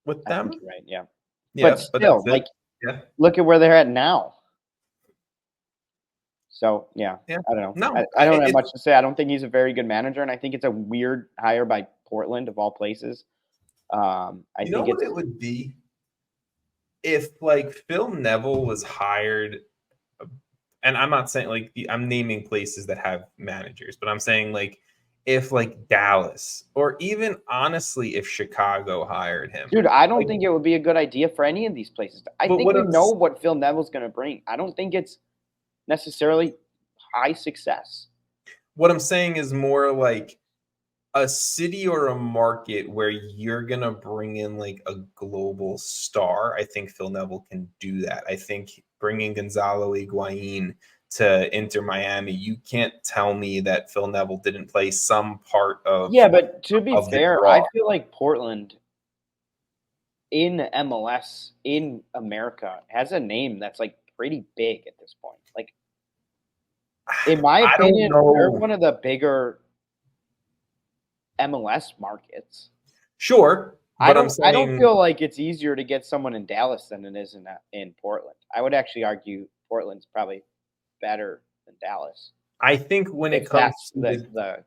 with I them. think you're right. Yeah. Yeah, But still, like, look at where they're at now. So yeah, I don't know. No, I don't have much to say. I don't think he's a very good manager, and I think it's a weird hire by Portland of all places. I think what it would be if like Phil Neville was hired, and I'm not saying like I'm naming places that have managers, but I'm saying like if like Dallas or even honestly if Chicago hired him. Dude, I don't think it would be a good idea for any of these places. I think we know what Phil Neville's going to bring. I don't think it's necessarily high success. What I'm saying is more like a city or a market where you're going to bring in like a global star. I think Phil Neville can do that. I think bringing Gonzalo Higuain to Inter Miami, you can't tell me that Phil Neville didn't play some part of. Yeah, but to be fair, I feel like Portland in MLS in America has a name that's like pretty big at this point. Like, in my opinion, they're one of the bigger MLS markets. Sure. But I don't feel like it's easier to get someone in Dallas than it is in Portland. I would actually argue Portland's probably better than Dallas. I think when it comes to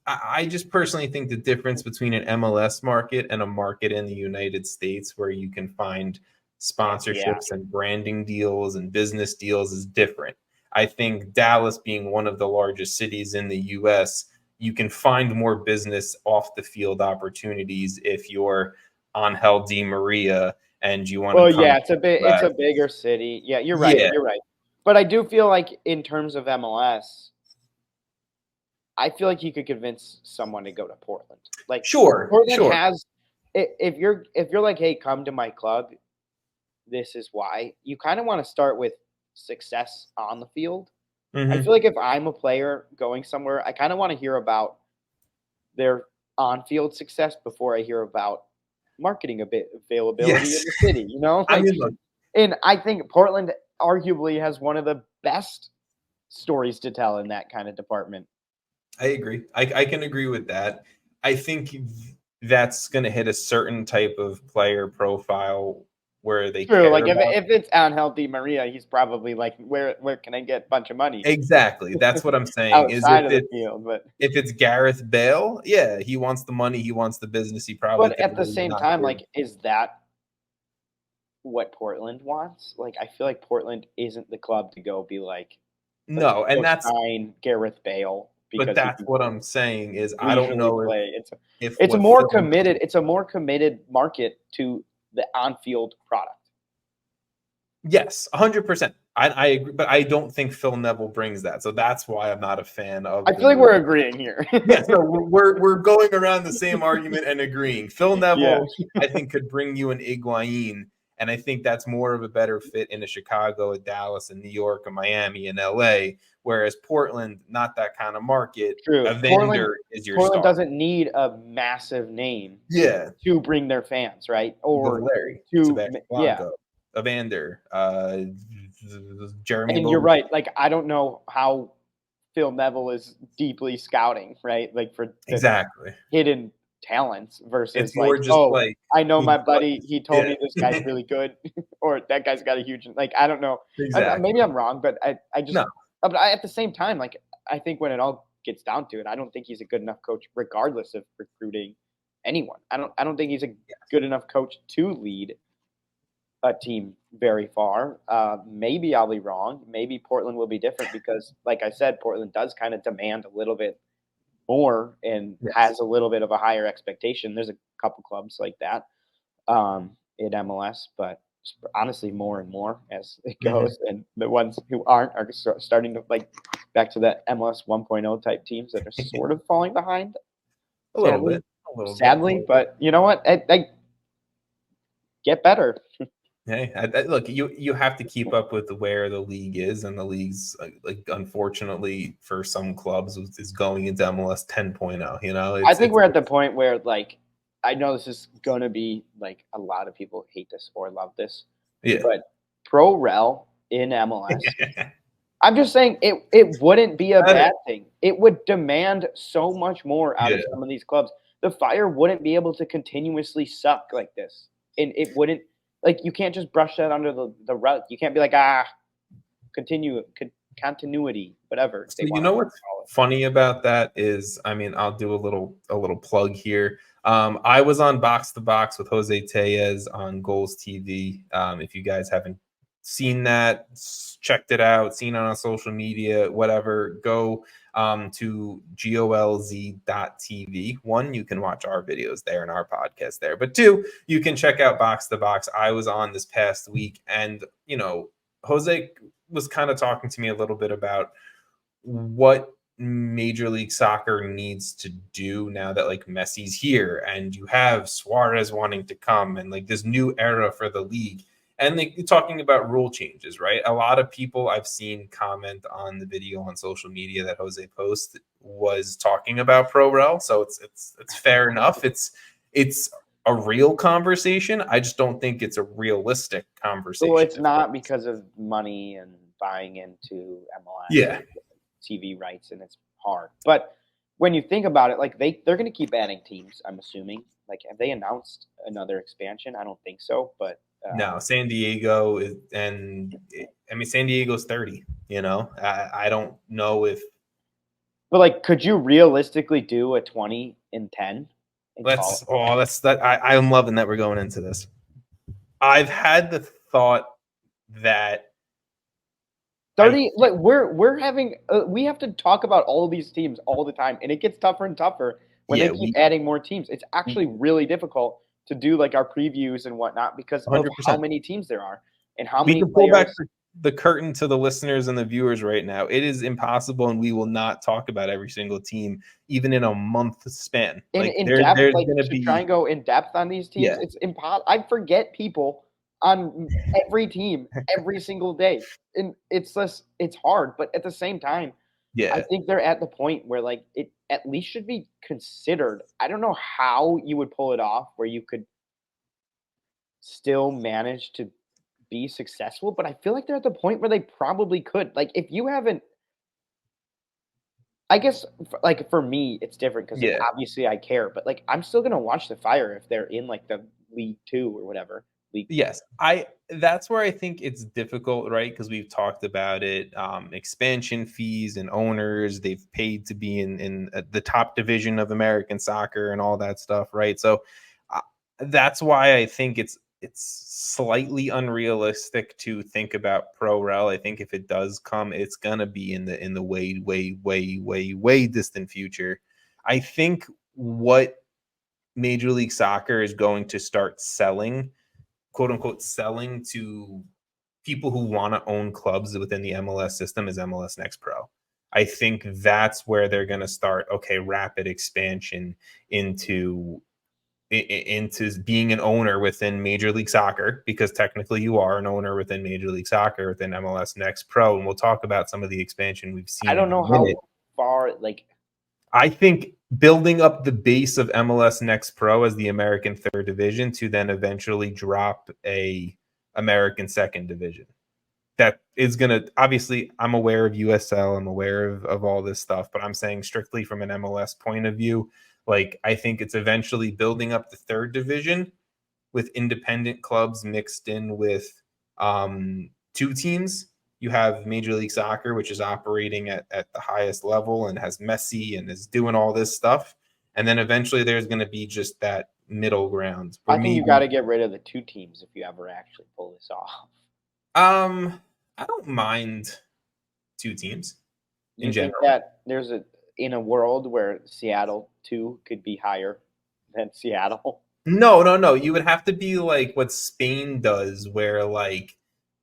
I just personally think the difference between an MLS market and a market in the United States where you can find sponsorships and branding deals and business deals is different. I think Dallas being one of the largest cities in the US, you can find more business off the field opportunities if you're Angel Di Maria and you want to it's a bigger city. Yeah, you're right. You're right. But I do feel like in terms of MLS, I feel like you could convince someone to go to Portland. Like Portland has if you're like, hey, come to my club, this is why. You kind of want to start with success on the field. Mm-hmm. I feel like if I'm a player going somewhere, I kind of want to hear about their on-field success before I hear about marketing availability in the city. You know, like, and I think Portland arguably has one of the best stories to tell in that kind of department. I agree. I can agree with that. I think that's going to hit a certain type of player profile where they care like if it's Angel Di Maria, he's probably like, where can I get a bunch of money? Exactly. That's what I'm saying. Outside of the field, but if it's Gareth Bale, yeah, he wants the money, he wants the business. He probably. But at the same time, like, is that what Portland wants? Like, I feel like Portland isn't the club to go be like, no, and that's Gareth Bale. But that's what I'm saying is I don't know if it's a more committed. It's a more committed market to the on-field product. Yes, 100%. I agree, but I don't think Phil Neville brings that. So that's why I'm not a fan of. I feel like we're agreeing here. Yeah, so we're going around the same argument and agreeing. Phil Neville, I think, could bring you an Higuain, and I think that's more of a better fit in a Chicago, a Dallas, a New York, a Miami, and LA. Whereas Portland, not that kind of market. True. A vendor is your Portland star. doesn't need a massive name. To bring their fans, right? Or Larry, Evander, Jeremy. And you're right. Like, I don't know how Phil Neville is deeply scouting, right? Like, for hidden talents versus it's more just like I know my buddy. He told me this guy's really good, or that guy's got a huge. Like, I don't know. Maybe I'm wrong, but I just. No. But at the same time, like, I think when it all gets down to it, I don't think he's a good enough coach, regardless of recruiting anyone. I don't think he's a good enough coach to lead a team very far. Maybe I'll be wrong. Maybe Portland will be different because, like I said, Portland does kind of demand a little bit more and Yes. has a little bit of a higher expectation. There's a couple clubs like that in MLS, but honestly, more and more as it goes, and the ones who aren't are starting to like back to the MLS 1.0 type teams that are sort of falling behind. A little Sadly, bit. A little bit. sadly, but you know what? I get better. Hey, look, you have to keep up with where the league is, and the league's like unfortunately for some clubs is going into MLS 10.0. You know, I think we're at the point where like I know this is gonna be like a lot of people hate this or love this, yeah. but pro rel in MLS. I'm just saying it wouldn't be a bad thing. It would demand so much more out of Yeah. some of these clubs. The Fire wouldn't be able to continuously suck like this, and it wouldn't like you can't just brush that under the rug. You can't be like continuity, whatever. So you know what's funny about that is, I mean, I'll do a little plug here. I was on Box to Box with Jose Tellez on Goals TV. If you guys haven't seen that, checked it out, seen it on social media, whatever, go to golz.tv. One, you can watch our videos there and our podcast there. But two, you can check out Box to Box. I was on this past week, and Jose was kind of talking to me a little bit about what Major League Soccer needs to do now that like Messi's here and you have Suarez wanting to come and like this new era for the league. And like talking about rule changes, right? A lot of people I've seen comment on the video on social media that Jose posted was talking about Pro Rel. So it's fair enough. It's a real conversation. I just don't think it's a realistic conversation. Well, it's not because of money and buying into MLS. Yeah. TV rights, and it's hard. But when you think about it, like they're going to keep adding teams. I'm assuming. Like, have they announced another expansion? I don't think so. But no, San Diego is, and I mean San Diego's 30. I don't know if. But like, could you realistically do a 20 and 10? I'm loving that we're going into this. I've had the thought that 30, like we're having we have to talk about all of these teams all the time, and it gets tougher and tougher when they keep adding more teams. It's actually really difficult to do like our previews and whatnot because 100%. Of how many teams there are and how many players. Pull back the curtain to the listeners and the viewers right now. It is impossible, and we will not talk about every single team, even in a month span. In depth, like to try and go in depth on these teams, it's impossible. I forget people on every team every single day, and it's hard. But at the same time, I think they're at the point where like it at least should be considered. I don't know how you would pull it off where you could still manage to be successful, but I feel like they're at the point where they probably could. Like if you haven't, I guess like for me it's different because obviously I care, but like I'm still gonna watch the Fire if they're in like the League 2 or whatever. Yes, that's where I think it's difficult, right? Because we've talked about it, expansion fees and owners, they've paid to be in the top division of American soccer and all that stuff, right? So that's why I think it's slightly unrealistic to think about Pro Rel. I think if it does come, it's gonna be in the way distant future. I think what Major League Soccer is going to start selling, quote unquote, selling to people who want to own clubs within the MLS system is MLS Next Pro. I think that's where they're going to start. Okay, rapid expansion into being an owner within Major League Soccer, because technically you are an owner within Major League Soccer within MLS Next Pro, and we'll talk about some of the expansion we've seen. I don't know how far, like, I think building up the base of MLS Next Pro as the American third division to then eventually drop a American second division. That is going to, obviously, I'm aware of USL, I'm aware of all this stuff, but I'm saying strictly from an MLS point of view, like I think it's eventually building up the third division with independent clubs mixed in with two teams. You have Major League Soccer, which is operating at the highest level and has Messi and is doing all this stuff. And then eventually there's going to be just that middle ground. I think you got to get rid of the two teams if you ever actually pull this off. I don't mind two teams in general. That there's a in a world where Seattle 2 could be higher than Seattle? No. You would have to be like what Spain does, where like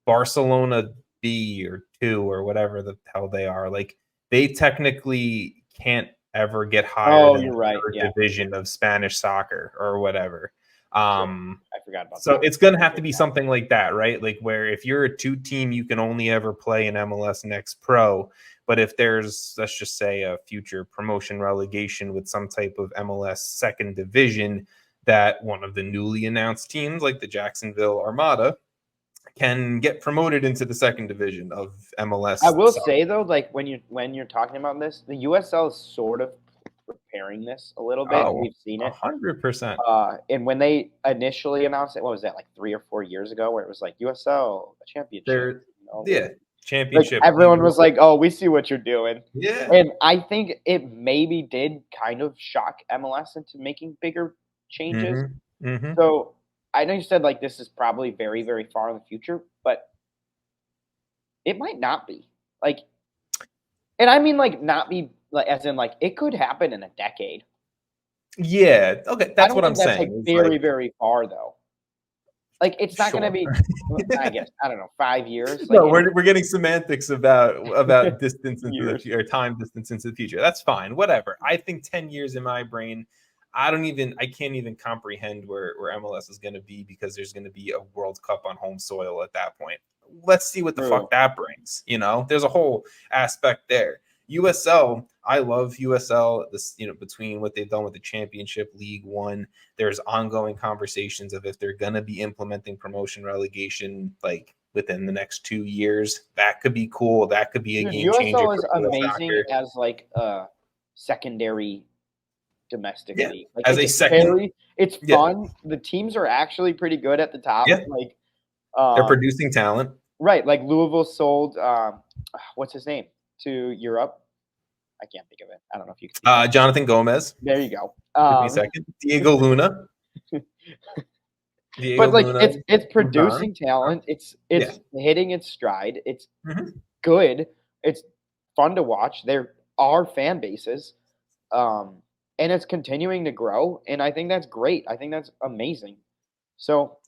Barcelona B or 2 or whatever the hell they are. Like they technically can't ever get higher Oh, than you're the right. third Yeah. division of Spanish soccer or whatever. I forgot about So that. it's going to have to be something like that, right? Like where if you're a 2 team, you can only ever play in MLS Next Pro. But if there's, let's just say, a future promotion relegation with some type of MLS second division, that one of the newly announced teams, like the Jacksonville Armada, can get promoted into the second division of MLS. I will say though, like when you're talking about this, the USL is sort of preparing this a little bit. We've seen it. 100%. And when they initially announced it, what was that, like 3 or 4 years ago, where it was like USL a championship? Yeah, Like championship. everyone was like, "Oh, we see what you're doing." Yeah. And I think it maybe did kind of shock MLS into making bigger changes. So I know you said like this is probably very, very far in the future, but it might not be. Like, and I mean like not be like as in like it could happen in a decade. Yeah. Okay. That's what I'm That's saying. like very, very far though. Like it's not going to Sure. be. I guess I don't know, 5 years. No, Like, we're getting semantics about distance into the future, or time distance into the future. That's fine. Whatever. I think 10 years in my brain, I can't even comprehend where MLS is going to be, because there's going to be a World Cup on home soil at that point. Let's see what the fuck that brings. There's a whole aspect there. USL, I love USL. This, between what they've done with the Championship, League One, there's ongoing conversations of if they're going to be implementing promotion relegation like within the next 2 years. That could be cool. That could be a game changer. USL is amazing as like a secondary domestic league. Like as a second, it's fun. The teams are actually pretty good at the top. Yeah. Like they're producing talent. Right. Like Louisville sold what's his name to Europe. I can't think of it. I don't know if you can. Jonathan Gomez. There you go. Give me a second. Diego Luna. But like it's producing talent. It's hitting its stride. It's good. It's fun to watch. There are fan bases. And it's continuing to grow. And I think that's great. I think that's amazing. So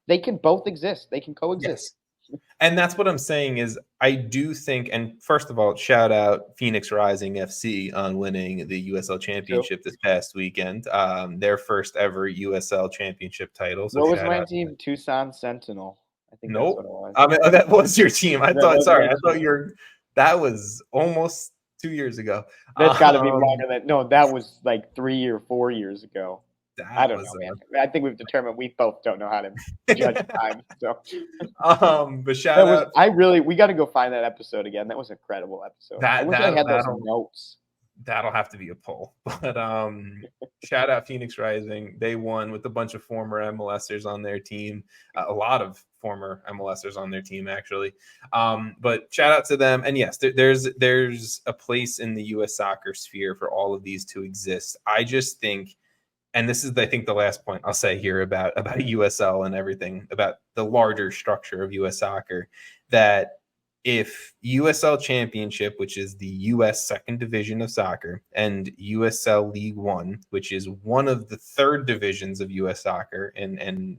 they can both exist. They can coexist. Yes. And that's what I'm saying is I do think, and first of all, shout out Phoenix Rising FC on winning the USL Championship this past weekend. Their first ever USL Championship title. So what was my team? Tucson Sentinel. I think that's what it was. I mean, that was your team. I thought that was almost 2 years ago. That's got to be longer than. No, that was like 3 or 4 years ago. I don't know, man. I think we've determined we both don't know how to judge time. So, but shout out. We got to go find that episode again. That was an incredible episode. I wish I had those notes. That'll have to be a poll. But shout out Phoenix Rising. They won with a bunch of former MLSers on their team. A lot of former MLSers on their team, actually. But shout out to them. And yes, there's a place in the U.S. soccer sphere for all of these to exist. I just think, and this is, I think, the last point I'll say here about USL and everything, about the larger structure of U.S. soccer, that if USL Championship, which is the U.S. second division of soccer, and USL League One, which is one of the third divisions of U.S. soccer in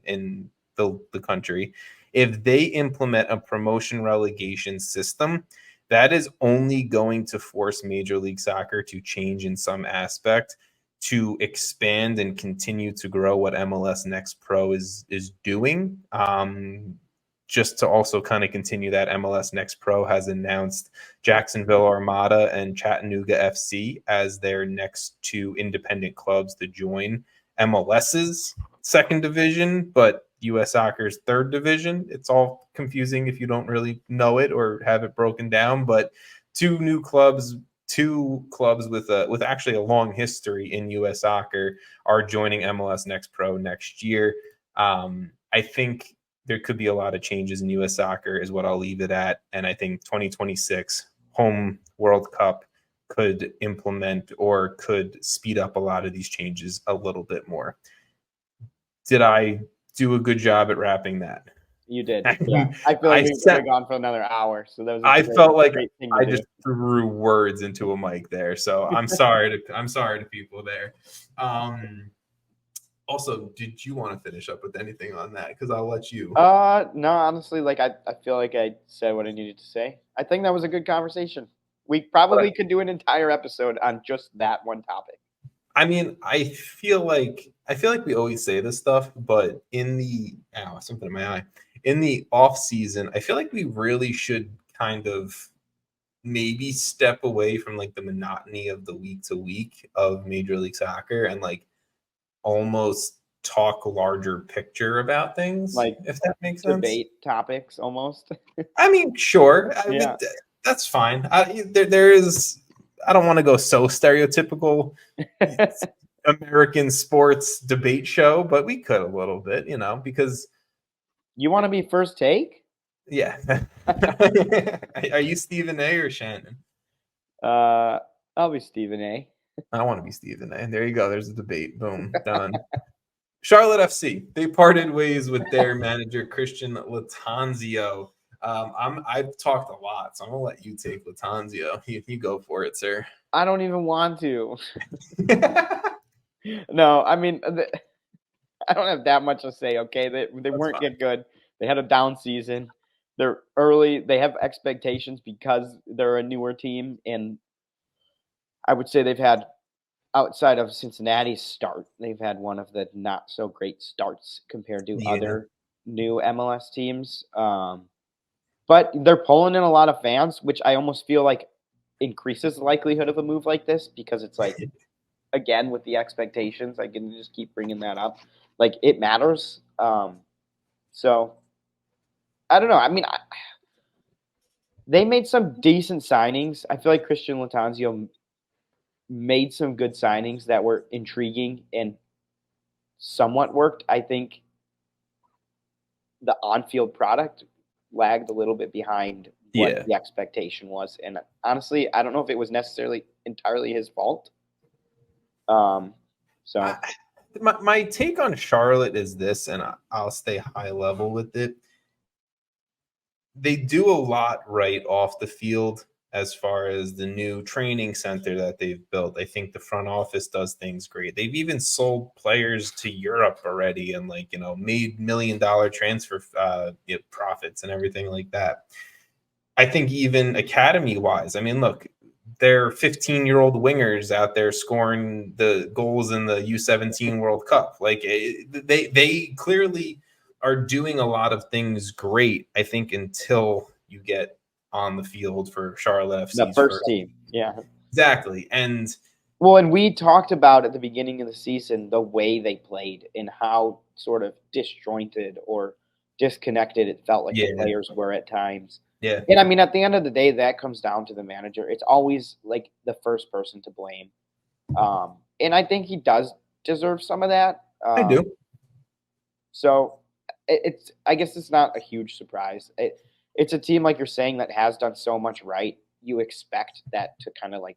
the country, if they implement a promotion relegation system, that is only going to force Major League Soccer to change in some aspect, to expand and continue to grow what MLS Next Pro is doing. Just to also kind of continue that, MLS Next Pro has announced Jacksonville Armada and Chattanooga FC as their next two independent clubs to join MLS's second division, but U.S. Soccer's third division. It's all confusing if you don't really know it or have it broken down, but two clubs with actually a long history in U.S. soccer are joining MLS Next Pro next year. I think there could be a lot of changes in U.S. soccer is what I'll leave it at. And I think 2026 home World Cup could implement or could speed up a lot of these changes a little bit more. Did I do a good job at wrapping that? You did. Yeah. I feel like we could have gone for another hour. So that was I felt like great thing I to just threw words into a mic there. So I'm sorry to people there. Also, did you want to finish up with anything on that? Because I'll let you. No, honestly, like I feel like I said what I needed to say. I think that was a good conversation. We probably could do an entire episode on just that one topic. I mean, I feel like we always say this stuff, but in the something in my eye. In the off season, I feel like we really should kind of maybe step away from like the monotony of the week to week of Major League Soccer and like almost talk larger picture about things, like if that makes sense. Debate topics almost. I mean, sure. Yeah. That's fine. There is. I don't want to go so stereotypical American sports debate show, but we could a little bit, because you want to be first take? Yeah. Are you Stephen A or Shannon? I'll be Stephen A. I want to be Stephen A. There you go. There's a debate. Boom. Done. Charlotte FC. They parted ways with their manager Christian Lattanzio. I've talked a lot, so I'm gonna let you take Lattanzio. You go for it, sir. I don't even want to. No, I mean, I don't have that much to say. Okay, they weren't get good. They had a down season. They're early. They have expectations because they're a newer team, and I would say they've had, outside of Cincinnati's start, they've had one of the not so great starts compared to other new MLS teams. But they're pulling in a lot of fans, which I almost feel like increases the likelihood of a move like this because it's like, again, with the expectations, I can just keep bringing that up. Like, it matters. So, I don't know. I mean, they made some decent signings. I feel like Christian Lattanzio made some good signings that were intriguing and somewhat worked. I think the on-field product lagged a little bit behind what the expectation was. And honestly, I don't know if it was necessarily entirely his fault. So my take on Charlotte is this, and I'll stay high level with it. They do a lot right off the field as far as the new training center that they've built. I think the front office does things great. They've even sold players to Europe already and made $1 million transfer profits and everything like that. I think even academy-wise, I mean, look, they're 15-year-old wingers out there scoring the goals in the U17 World Cup. Like they clearly are doing a lot of things great, I think, until you get on the field for Charlotte FC. The first team. Yeah. Exactly. And we talked about at the beginning of the season the way they played and how sort of disjointed or disconnected it felt like the players were at times. Yeah. And I mean, at the end of the day, that comes down to the manager. It's always like the first person to blame. And I think he does deserve some of that. I do. So I guess it's not a huge surprise. It's a team, like you're saying, that has done so much right. You expect that to kind of like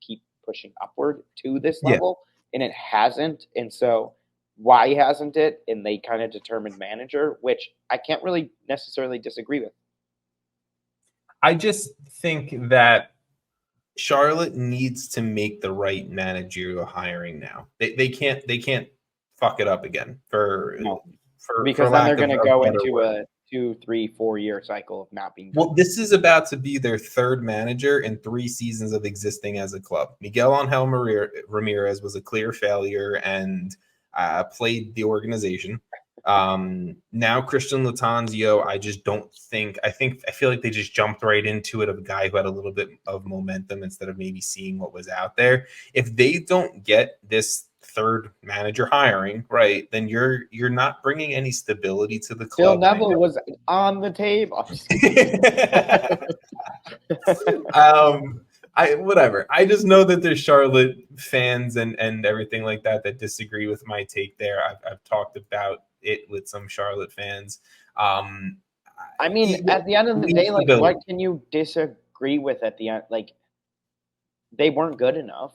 keep pushing upward to this level, and it hasn't. And so why hasn't it? And they kind of determined manager, which I can't really necessarily disagree with. I just think that Charlotte needs to make the right managerial hiring now. They can't fuck it up again because then they're going to go into a 2, 3, 4 year cycle of not being good. Well, this is about to be their third manager in 3 seasons of existing as a club. Miguel Angel Ramirez was a clear failure and played the organization. Now Christian Lattanzio, I feel like they just jumped right into it of a guy who had a little bit of momentum instead of maybe seeing what was out there. If they don't get this third manager hiring right, then you're not bringing any stability to the club. Phil Neville was on the table. Whatever. I just know that there's Charlotte fans and everything like that disagree with my take there. I've talked about it with some Charlotte fans. I mean, at the end of the day, like, what can you disagree with at the end? Like, they weren't good enough.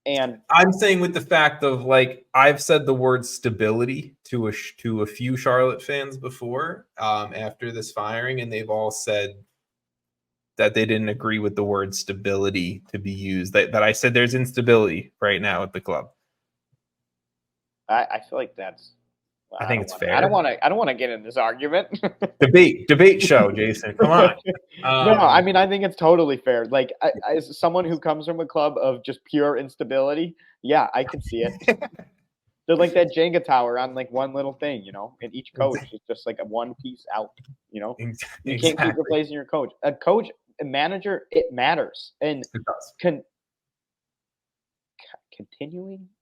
And I'm saying with the fact of like I've said the word stability to a few Charlotte fans before after this firing, and they've all said that they didn't agree with the word stability to be used. That I said there's instability right now at the club. I feel like that's. I think it's fair. I don't want to get in this argument. debate show, Jason. Come on. No, I mean I think it's totally fair. Like as someone who comes from a club of just pure instability, yeah, I can see it. They're like that Jenga tower on like one little thing, you know, and each coach is just like a one piece out, you know. You can't keep replacing your coach. A manager, it matters. And it does.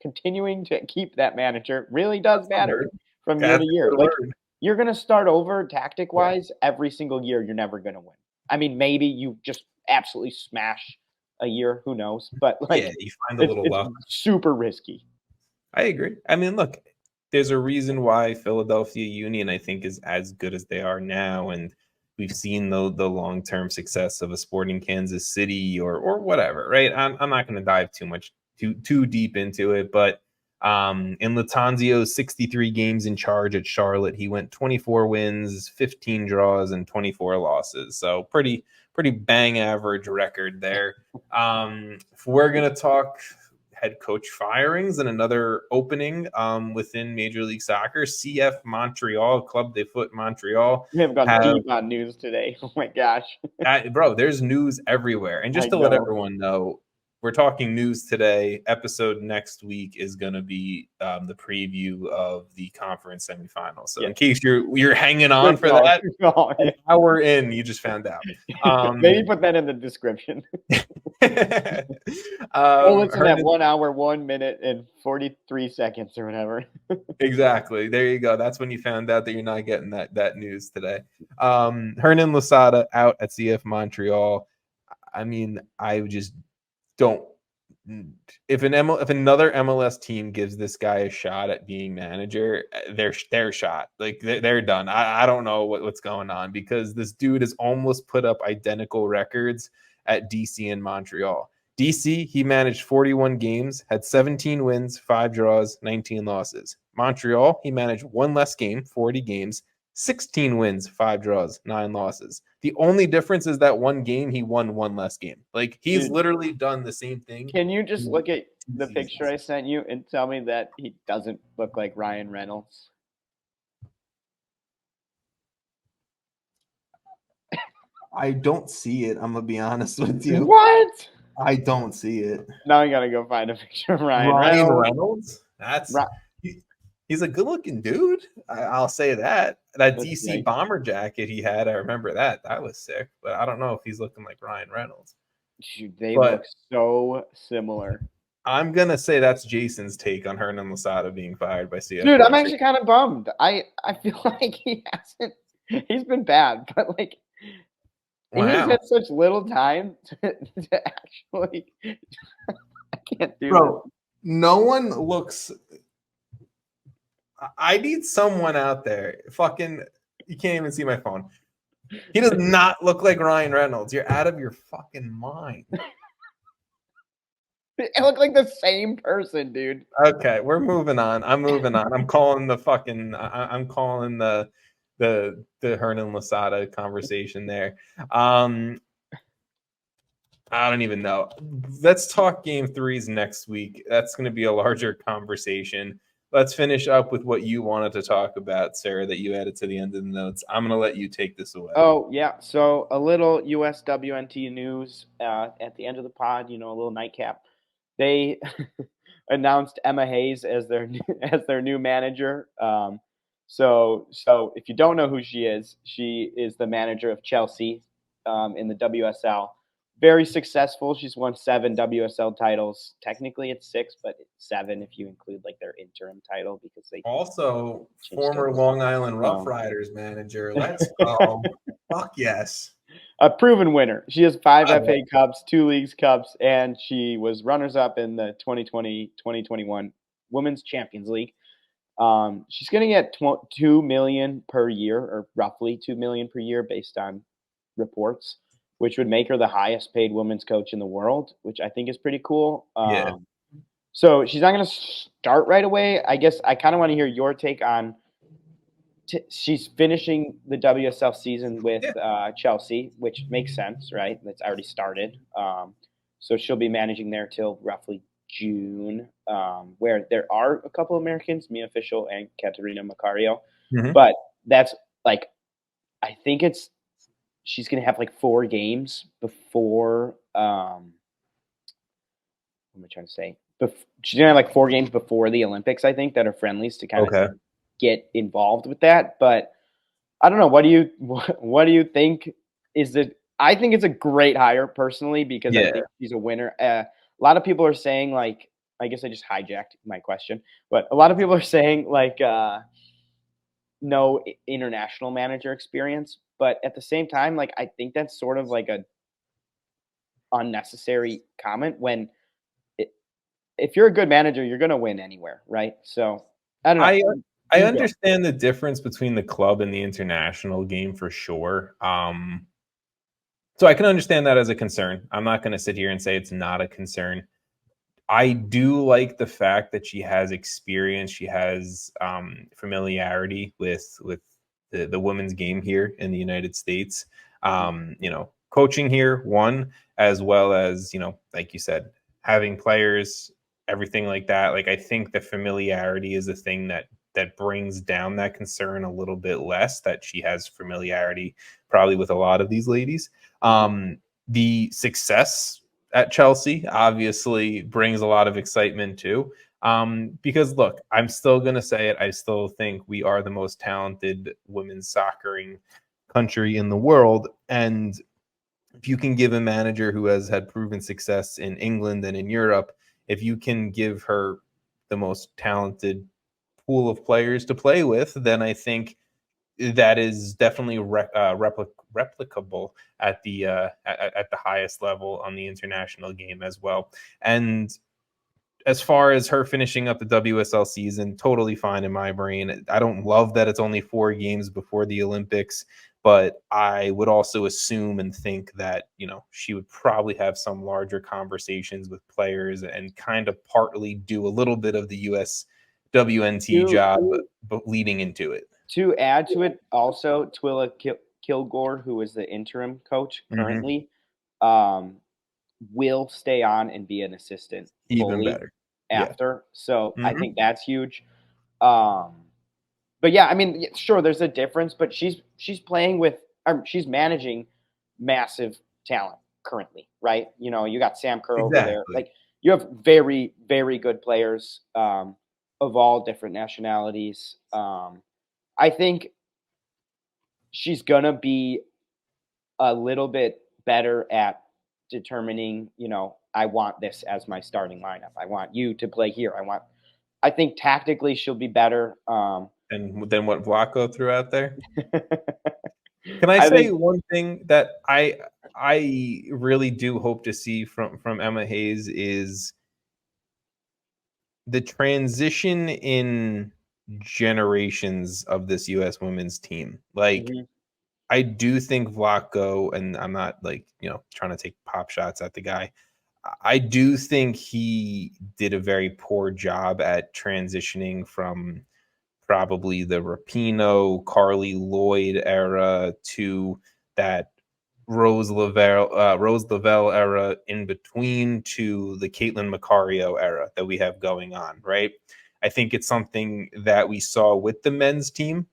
Continuing to keep that manager really does matter from year to year. Like you're going to start over tactic wise every single year. You're never going to win. I mean, maybe you just absolutely smash a year. Who knows? But like, you find a little luck. Super risky. I agree. I mean, look, there's a reason why Philadelphia Union, I think, is as good as they are now, and we've seen the long-term success of a Sporting Kansas City or whatever, right? I'm not going to dive too deep into it, but in Lattanzio's 63 games in charge at Charlotte, he went 24 wins, 15 draws, and 24 losses. So pretty bang average record there. If we're going to talk head coach firings and another opening within Major League Soccer, CF Montreal, Club de Foot Montreal. We have gone deep on news today. Oh my gosh. Bro, there's news everywhere. And just to let everyone know, we're talking news today. Episode next week is going to be the preview of the conference semifinals. So in case you're hanging on for that, an hour in, you just found out. Maybe put that in the description. Listen at 1 hour, 1 minute, and 43 seconds or whatever. Exactly. There you go. That's when you found out that you're not getting that news today. Hernan Losada out at CF Montreal. I mean, I just don't. If another MLS team gives this guy a shot at being manager, they're shot. Like they're done. I don't know what's going on, because this dude has almost put up identical records at DC and Montreal. DC, he managed 41 games, had 17 wins, 5 draws, 19 losses. Montreal, he managed one less game, 40 games, 16 wins, 5 draws, 9 losses. The only difference is that one game he won one less game. Like he's literally done the same thing. Can you just look at the picture I sent you and tell me that he doesn't look like Ryan Reynolds? I don't see it. I'm gonna be honest with you. What? I don't see it. Now I gotta go find a picture of Ryan Reynolds. That's he's a good-looking dude. I'll say that. That DC bomber jacket he had, I remember that. That was sick. But I don't know if he's looking like Ryan Reynolds. Dude, they look so similar. I'm gonna say that's Jason's take on Hernan Losada being fired by CF. Dude, I'm actually kind of bummed. I feel like he hasn't. He's been bad, but like. Wow. He's had such little time to actually. I can't do Bro, no one looks. I need someone out there. Fucking, you can't even see my phone. He does not look like Ryan Reynolds. You're out of your fucking mind. They look like the same person, dude. Okay, we're moving on. I'm moving on. I'm calling the fucking. I'm calling the Hernan Losada conversation there. I don't even know. Let's talk game 3s next week. That's going to be a larger conversation. Let's finish up with what you wanted to talk about, Sarah, that you added to the end of the notes. I'm going to let you take this away. Oh, yeah. So a little USWNT news at the end of the pod, a little nightcap. They announced Emma Hayes as their new manager. So if you don't know who she is the manager of Chelsea in the WSL. Very successful. She's won 7 WSL titles. Technically, it's 6, but it's 7 if you include like their interim title, because they also former Long Island Rough Riders manager. Let's go. Fuck yes. A proven winner. She has 5 FA Cups, 2 Leagues Cups, and she was runners-up in the 2020-2021 Women's Champions League. She's going to get $2 million per year, or roughly $2 million per year, based on reports, which would make her the highest paid women's coach in the world, which I think is pretty cool. So she's not going to start right away. I guess I kind of want to hear your take on. She's finishing the WSL season with Chelsea, which makes sense, right? That's already started. So she'll be managing there till roughly June, where there are a couple Americans, Mia Fischel and Caterina Macario. Mhm. But that's like, I think she's going to have like 4 games before, what am I trying to say? She's going to have like 4 games before the Olympics, I think, that are friendlies to kind of Okay. get involved with that. But I don't know. What do you think is the? I think it's a great hire personally because I Yeah. think she's a winner. A lot of people are saying like, I guess I just hijacked my question, but a lot of people are saying like no international manager experience, but at the same time, like I think that's sort of like a unnecessary comment when it, if you're a good manager, you're gonna win anywhere, right? So I don't I know. I You go. understand the difference between the club and the international game for sure. So I can understand that as a concern. I'm not going to sit here and say it's not a concern. I do like the fact that she has experience. She has familiarity with the women's game here in the United States. Coaching here, one, as well as like you said, having players, everything like that. Like I think the familiarity is a thing that brings down that concern a little bit less. That she has familiarity probably with a lot of these ladies. The success at Chelsea obviously brings a lot of excitement too. Because look, I'm still going to say it. I still think we are the most talented women's soccering country in the world. And if you can give a manager who has had proven success in England and in Europe, if you can give her the most talented pool of players to play with, then I think that is definitely replicable at the highest level on the international game as well. And as far as her finishing up the WSL season, totally fine in my brain. I don't love that it's only 4 games before the Olympics, but I would also assume and think that, she would probably have some larger conversations with players and kind of partly do a little bit of the USWNT To job but leading into it. To add to it, also Twila Kilgore, who is the interim coach Mhm. currently, um, will stay on and be an assistant Even fully better. Yeah. after. So I Mhm. think that's huge. Um, but yeah, I mean, sure, there's a difference, but she's playing with, she's managing massive talent currently, right? You got Sam Kerr over there. Exactly. Like you have very, very good players of all different nationalities. I think she's gonna be a little bit better at determining, I want this as my starting lineup. I want you to play here. I think tactically she'll be better. And then what Vlaco threw out there? Can I I say think one thing that I really do hope to see from Emma Hayes is the transition in generations of this US women's team. Like mhm, I do think Vlaco, and I'm not like, trying to take pop shots at the guy. I do think he did a very poor job at transitioning from probably the Rapinoe, Carly Lloyd era to that Rose Lavelle era in between to the Caitlin Macario era that we have going on, right? I think it's something that we saw with the men's team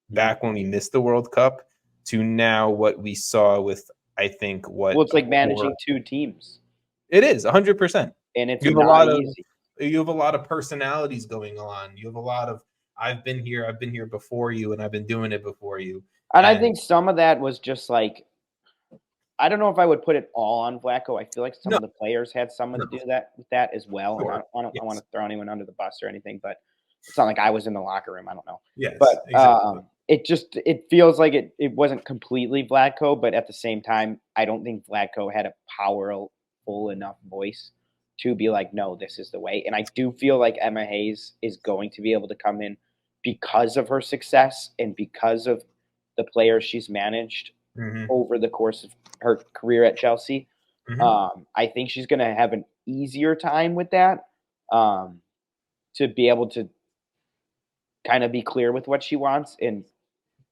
mhm. back when we missed the World Cup to now what we saw with, I think, Well, what it's like for managing 2 teams, it is 100%. and it's You have a not lot of easy. you have a lot of personalities going on. You have a lot of I've been here before you, and I've been doing it before you. And I And think some of that was just like I don't know if I would put it all on Flacco. I feel like some no, of the players had something no, to do that with that as well. And sure, I don't want yes, to throw anyone under the bus or anything, but it's not like I was in the locker room. I don't know. yes, But exactly. it feels like it wasn't completely Vladko, but at the same time, I don't think Vladko had a powerful enough voice to be like, no, this is the way. And I do feel like Emma Hayes is going to be able to come in because of her success and because of the players she's managed Hmm. over the course of her career at Chelsea. Hmm. I think she's going to have an easier time with that. to be able to kind of be clear with what she wants and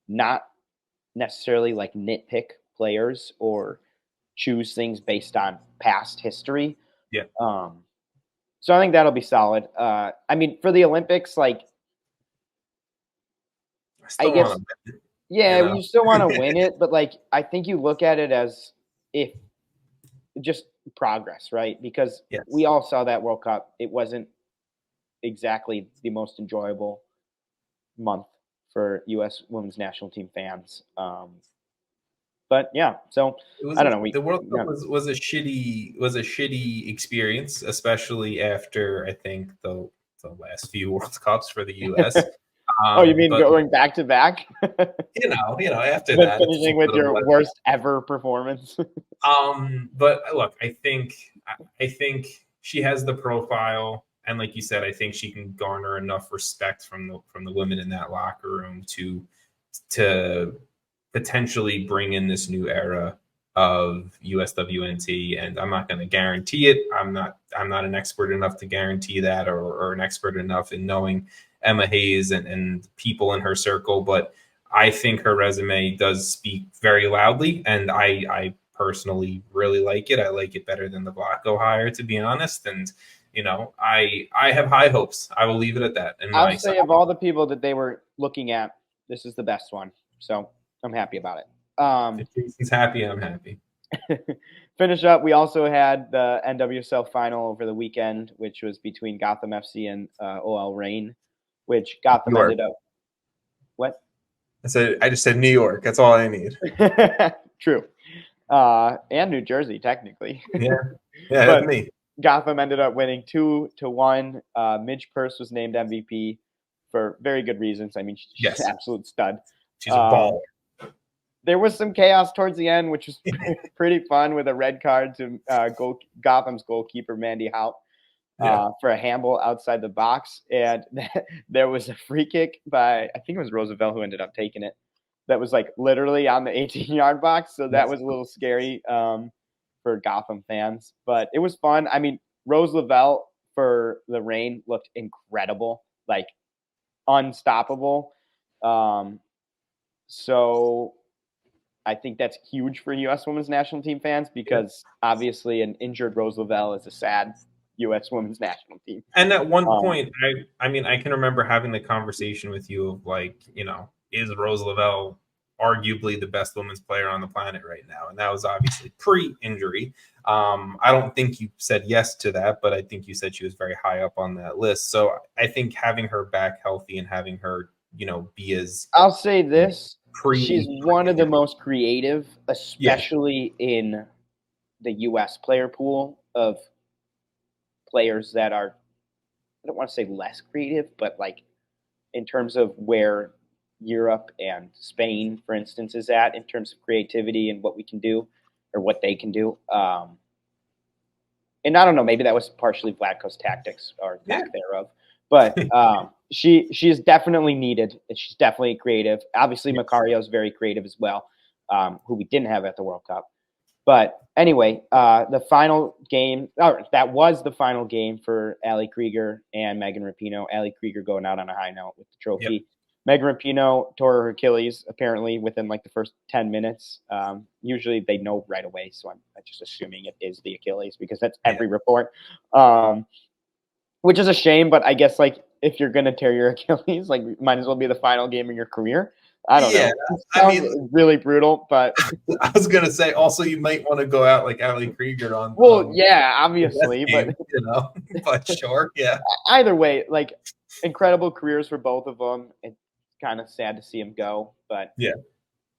not necessarily like nitpick players or choose things based on past history. Yeah. So I think that'll be solid. I mean, for the Olympics, like, I guess, yeah, you still want to win it, but like, I think you look at it as if just progress, right? Because we all saw that World Cup. It wasn't exactly the most enjoyable month for U.S. women's national team fans. But yeah, so I don't know. The World Cup was a shitty experience, especially after I think the last few World Cups for the U.S. Oh, you mean going back to back? you know, after that, finishing with your worst ever performance. But look, I think she has the profile, and like you said, I think she can garner enough respect from the women in that locker room to potentially bring in this new era of USWNT. And I'm not going to guarantee it. I'm not an expert enough to guarantee that, or an expert enough in knowing Emma Hayes and people in her circle, but I think her resume does speak very loudly, and I personally really like it. I like it better than the Blacko hire, to be honest. And I have high hopes. I will leave it at that. I would say of all the people that they were looking at, this is the best one. So I'm happy about it. If Jason's happy, I'm happy. Finish up. We also had the NWSL final over the weekend, which was between Gotham FC and OL Reign, which Gotham ended up. What? I just said New York. That's all I need. True. And New Jersey, technically. Yeah, that's me. Gotham ended up winning 2-1. Midge Purse was named MVP for very good reasons. I mean, she's an absolute stud. She's a baller. There was some chaos towards the end, which was pretty fun, with a red card to Gotham's goalkeeper, Mandy Hout, for a handball outside the box. And there was a free kick by, I think it was Roosevelt who ended up taking it, that was like literally on the 18-yard box. So that was a little scary for Gotham fans. But it was fun. I mean, Rose Lavelle for the Reign looked incredible, like unstoppable. So I think that's huge for U.S. women's national team fans, because obviously an injured Rose Lavelle is a sad U.S. women's national team. And at one point, I mean, I can remember having the conversation with you of like, is Rose Lavelle arguably the best women's player on the planet right now? And that was obviously pre-injury. I don't think you said yes to that, but I think you said she was very high up on that list. So I think having her back healthy and having her, be as... I'll say this. She's one of the most creative, especially in the U.S. player pool of players that are, I don't want to say less creative, but like in terms of where Europe and Spain, for instance, is at in terms of creativity and what we can do or what they can do. And I don't know, maybe that was partially Vlatko's tactics or lack thereof. But she is definitely needed. She's definitely creative. Obviously, Macario is very creative as well, who we didn't have at the World Cup. But anyway, the final game, that was the final game for Ali Krieger and Megan Rapinoe. Ali Krieger going out on a high note with the trophy. Yep. Megan Rapinoe tore her Achilles apparently within like the first 10 minutes. Usually they know right away, so I'm just assuming it is the Achilles because that's every report. Which is a shame, but I guess like if you're gonna tear your Achilles, like might as well be the final game of your career. I don't know. I mean, really brutal, but I was gonna say also you might want to go out like Ali Krieger on. Well, yeah, obviously, but but sure, yeah. Either way, like incredible careers for both of them. It's kind of sad to see them go, but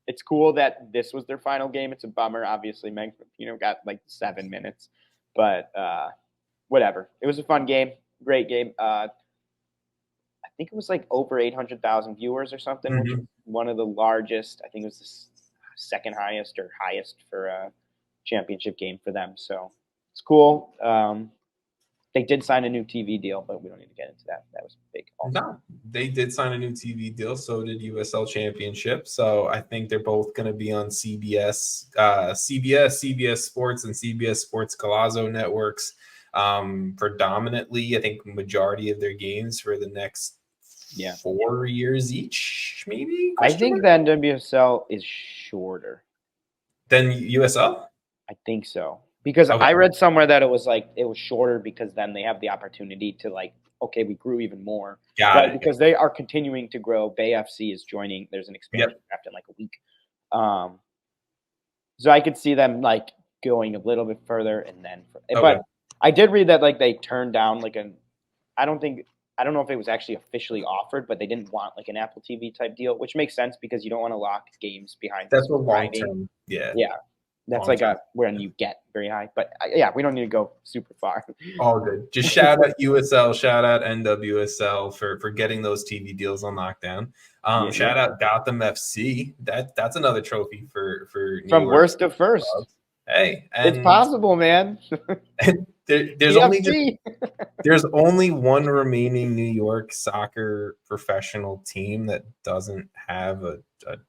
it's cool that this was their final game. It's a bummer, obviously. Meg, got like 7 minutes, but whatever. It was a fun game. Great game. I think it was like over 800,000 viewers or something, which is one of the largest. I think it was the second highest or highest for a championship game for them. So it's cool. They did sign a new TV deal, but we don't need to get into that. That was big. Also. No, they did sign a new TV deal. So did USL Championship. So I think they're both going to be on CBS Sports, and CBS Sports Golazo networks. predominantly, I think, majority of their games for the next 4 years each, maybe? I think the NWSL is shorter than USL? I think so. Because Okay. I read somewhere that it was shorter because then they have the opportunity to we grew even more. Got it. Because they are continuing to grow. Bay FC is joining. There's an expansion draft in like a week. So I could see them going a little bit further and then but I did read that they turned down I don't know if it was actually officially offered, but they didn't want an Apple TV type deal, which makes sense because you don't want to lock games behind. That's a long term. Yeah. That's when you get very high. But we don't need to go super far. All good. Just shout out USL, shout out NWSL for getting those TV deals on lockdown. Shout out Gotham FC. That's another trophy for New from York worst to first. Clubs. Hey, it's possible, man. There's only one remaining New York soccer professional team that doesn't have a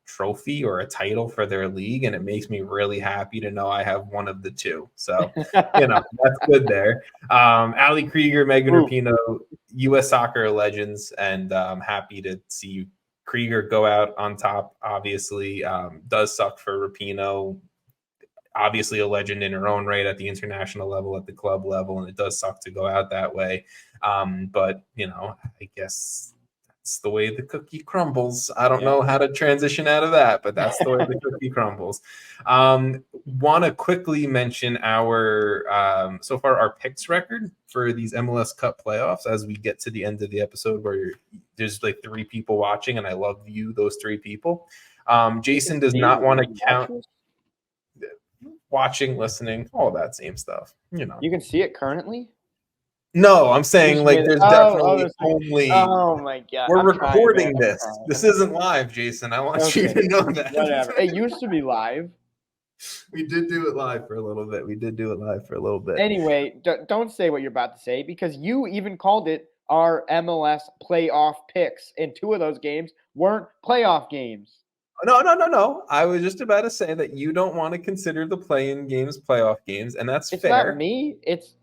trophy or a title for their league, and it makes me really happy to know I have one of the two. So, that's good there. Ali Krieger, Megan Rapinoe, U.S. soccer legends, and I'm happy to see Krieger go out on top. Obviously, does suck for Rapinoe. Obviously a legend in her own right at the international level, at the club level, and it does suck to go out that way. But, I guess that's the way the cookie crumbles. I don't know how to transition out of that, but that's the way the cookie crumbles. Want to quickly mention our so far our picks record for these MLS Cup playoffs as we get to the end of the episode where there's 3 people watching, and I love you, those 3 people. Jason does not want to count watching, listening, all that same stuff. You can see it currently? No, I'm saying there's definitely only. Oh my god! We're recording this. This isn't live, Jason. I want you to know that. Whatever. It used to be live. We did do it live for a little bit. Anyway, don't say what you're about to say because you even called it our MLS playoff picks, and 2 of those games weren't playoff games. No. I was just about to say that you don't want to consider the play-in games playoff games, and that's fair. It's not me. It's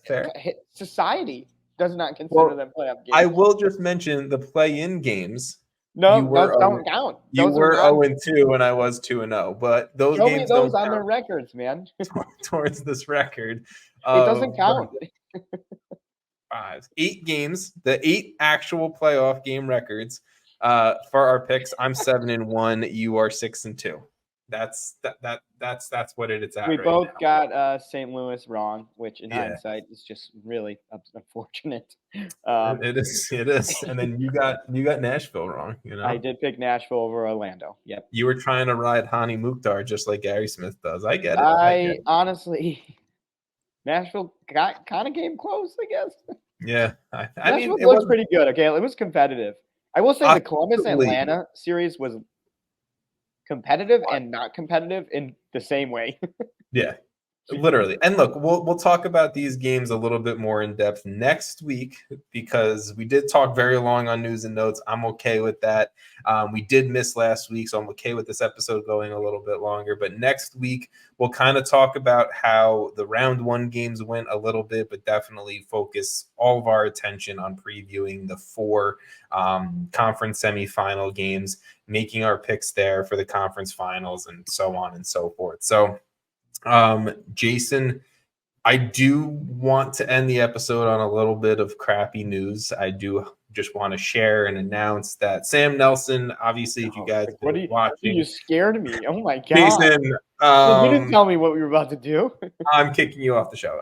fair. Society does not consider them playoff games. I will just mention the play-in games. No, those don't count. You were 0-2, and I was 2-0. But those games games don't count on their records, man. Towards this record, it doesn't count. 8 games, the 8 actual playoff game records. For our picks, I'm 7-1. You are 6-2. That's what it's at. We both got St. Louis wrong, which in hindsight is just really unfortunate. It is. And then you got Nashville wrong. I did pick Nashville over Orlando. Yep. You were trying to ride Hani Mukhtar just like Gary Smith does. I get it. I honestly, Nashville kind of came close, I guess. Yeah, I mean, it looks pretty good. Okay, it was competitive. I will say the Columbus-Atlanta series was competitive and not competitive in the same way. Yeah, literally. And look, we'll talk about these games a little bit more in depth next week because we did talk very long on news and notes. I'm okay with that. We did miss last week, so I'm okay with this episode going a little bit longer. But next week, we'll kind of talk about how the round 1 games went a little bit, but definitely focus all of our attention on previewing the 4 conference semifinal games, making our picks there for the conference finals, and so on and so forth. So, Jason, I do want to end the episode on a little bit of crappy news. I do just want to share and announce that Sam Nelson, obviously, if you guys are watching, you scared me. Oh my god, Jason, you didn't tell me what we were about to do. I'm kicking you off the show.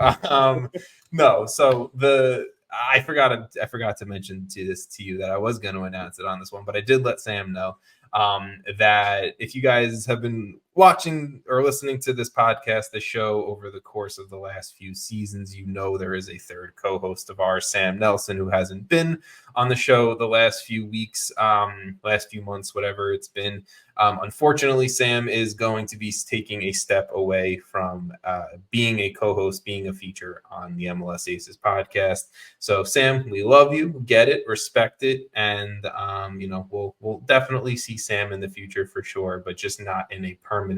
No, so I forgot to mention to you that I was going to announce it on this one, but I did let Sam know that if you guys have been watching or listening to this podcast, the show over the course of the last few seasons, there is a third co-host of ours, Sam Nelson, who hasn't been on the show the last few weeks, last few months, whatever it's been. Unfortunately, Sam is going to be taking a step away from being a co-host, being a feature on the MLS Aces podcast. So, Sam, we love you, get it, respect it, and we'll definitely see Sam in the future for sure, but just not in a permanent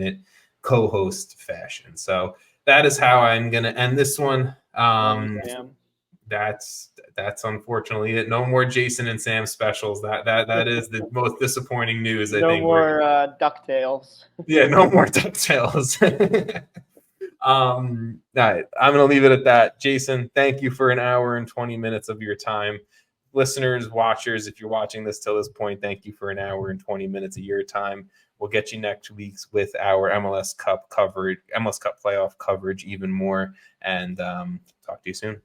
co-host fashion. So that is how I'm going to end this one. Sam. That's unfortunately it. No more Jason and Sam specials. That is the most disappointing news. I No think. more DuckTales. Yeah, no more DuckTales. All right, I'm going to leave it at that. Jason, thank you for an hour and 20 minutes of your time. Listeners, watchers, if you're watching this till this point, thank you for an hour and 20 minutes of your time. We'll get you next week with our MLS Cup coverage, MLS Cup playoff coverage even more, and talk to you soon.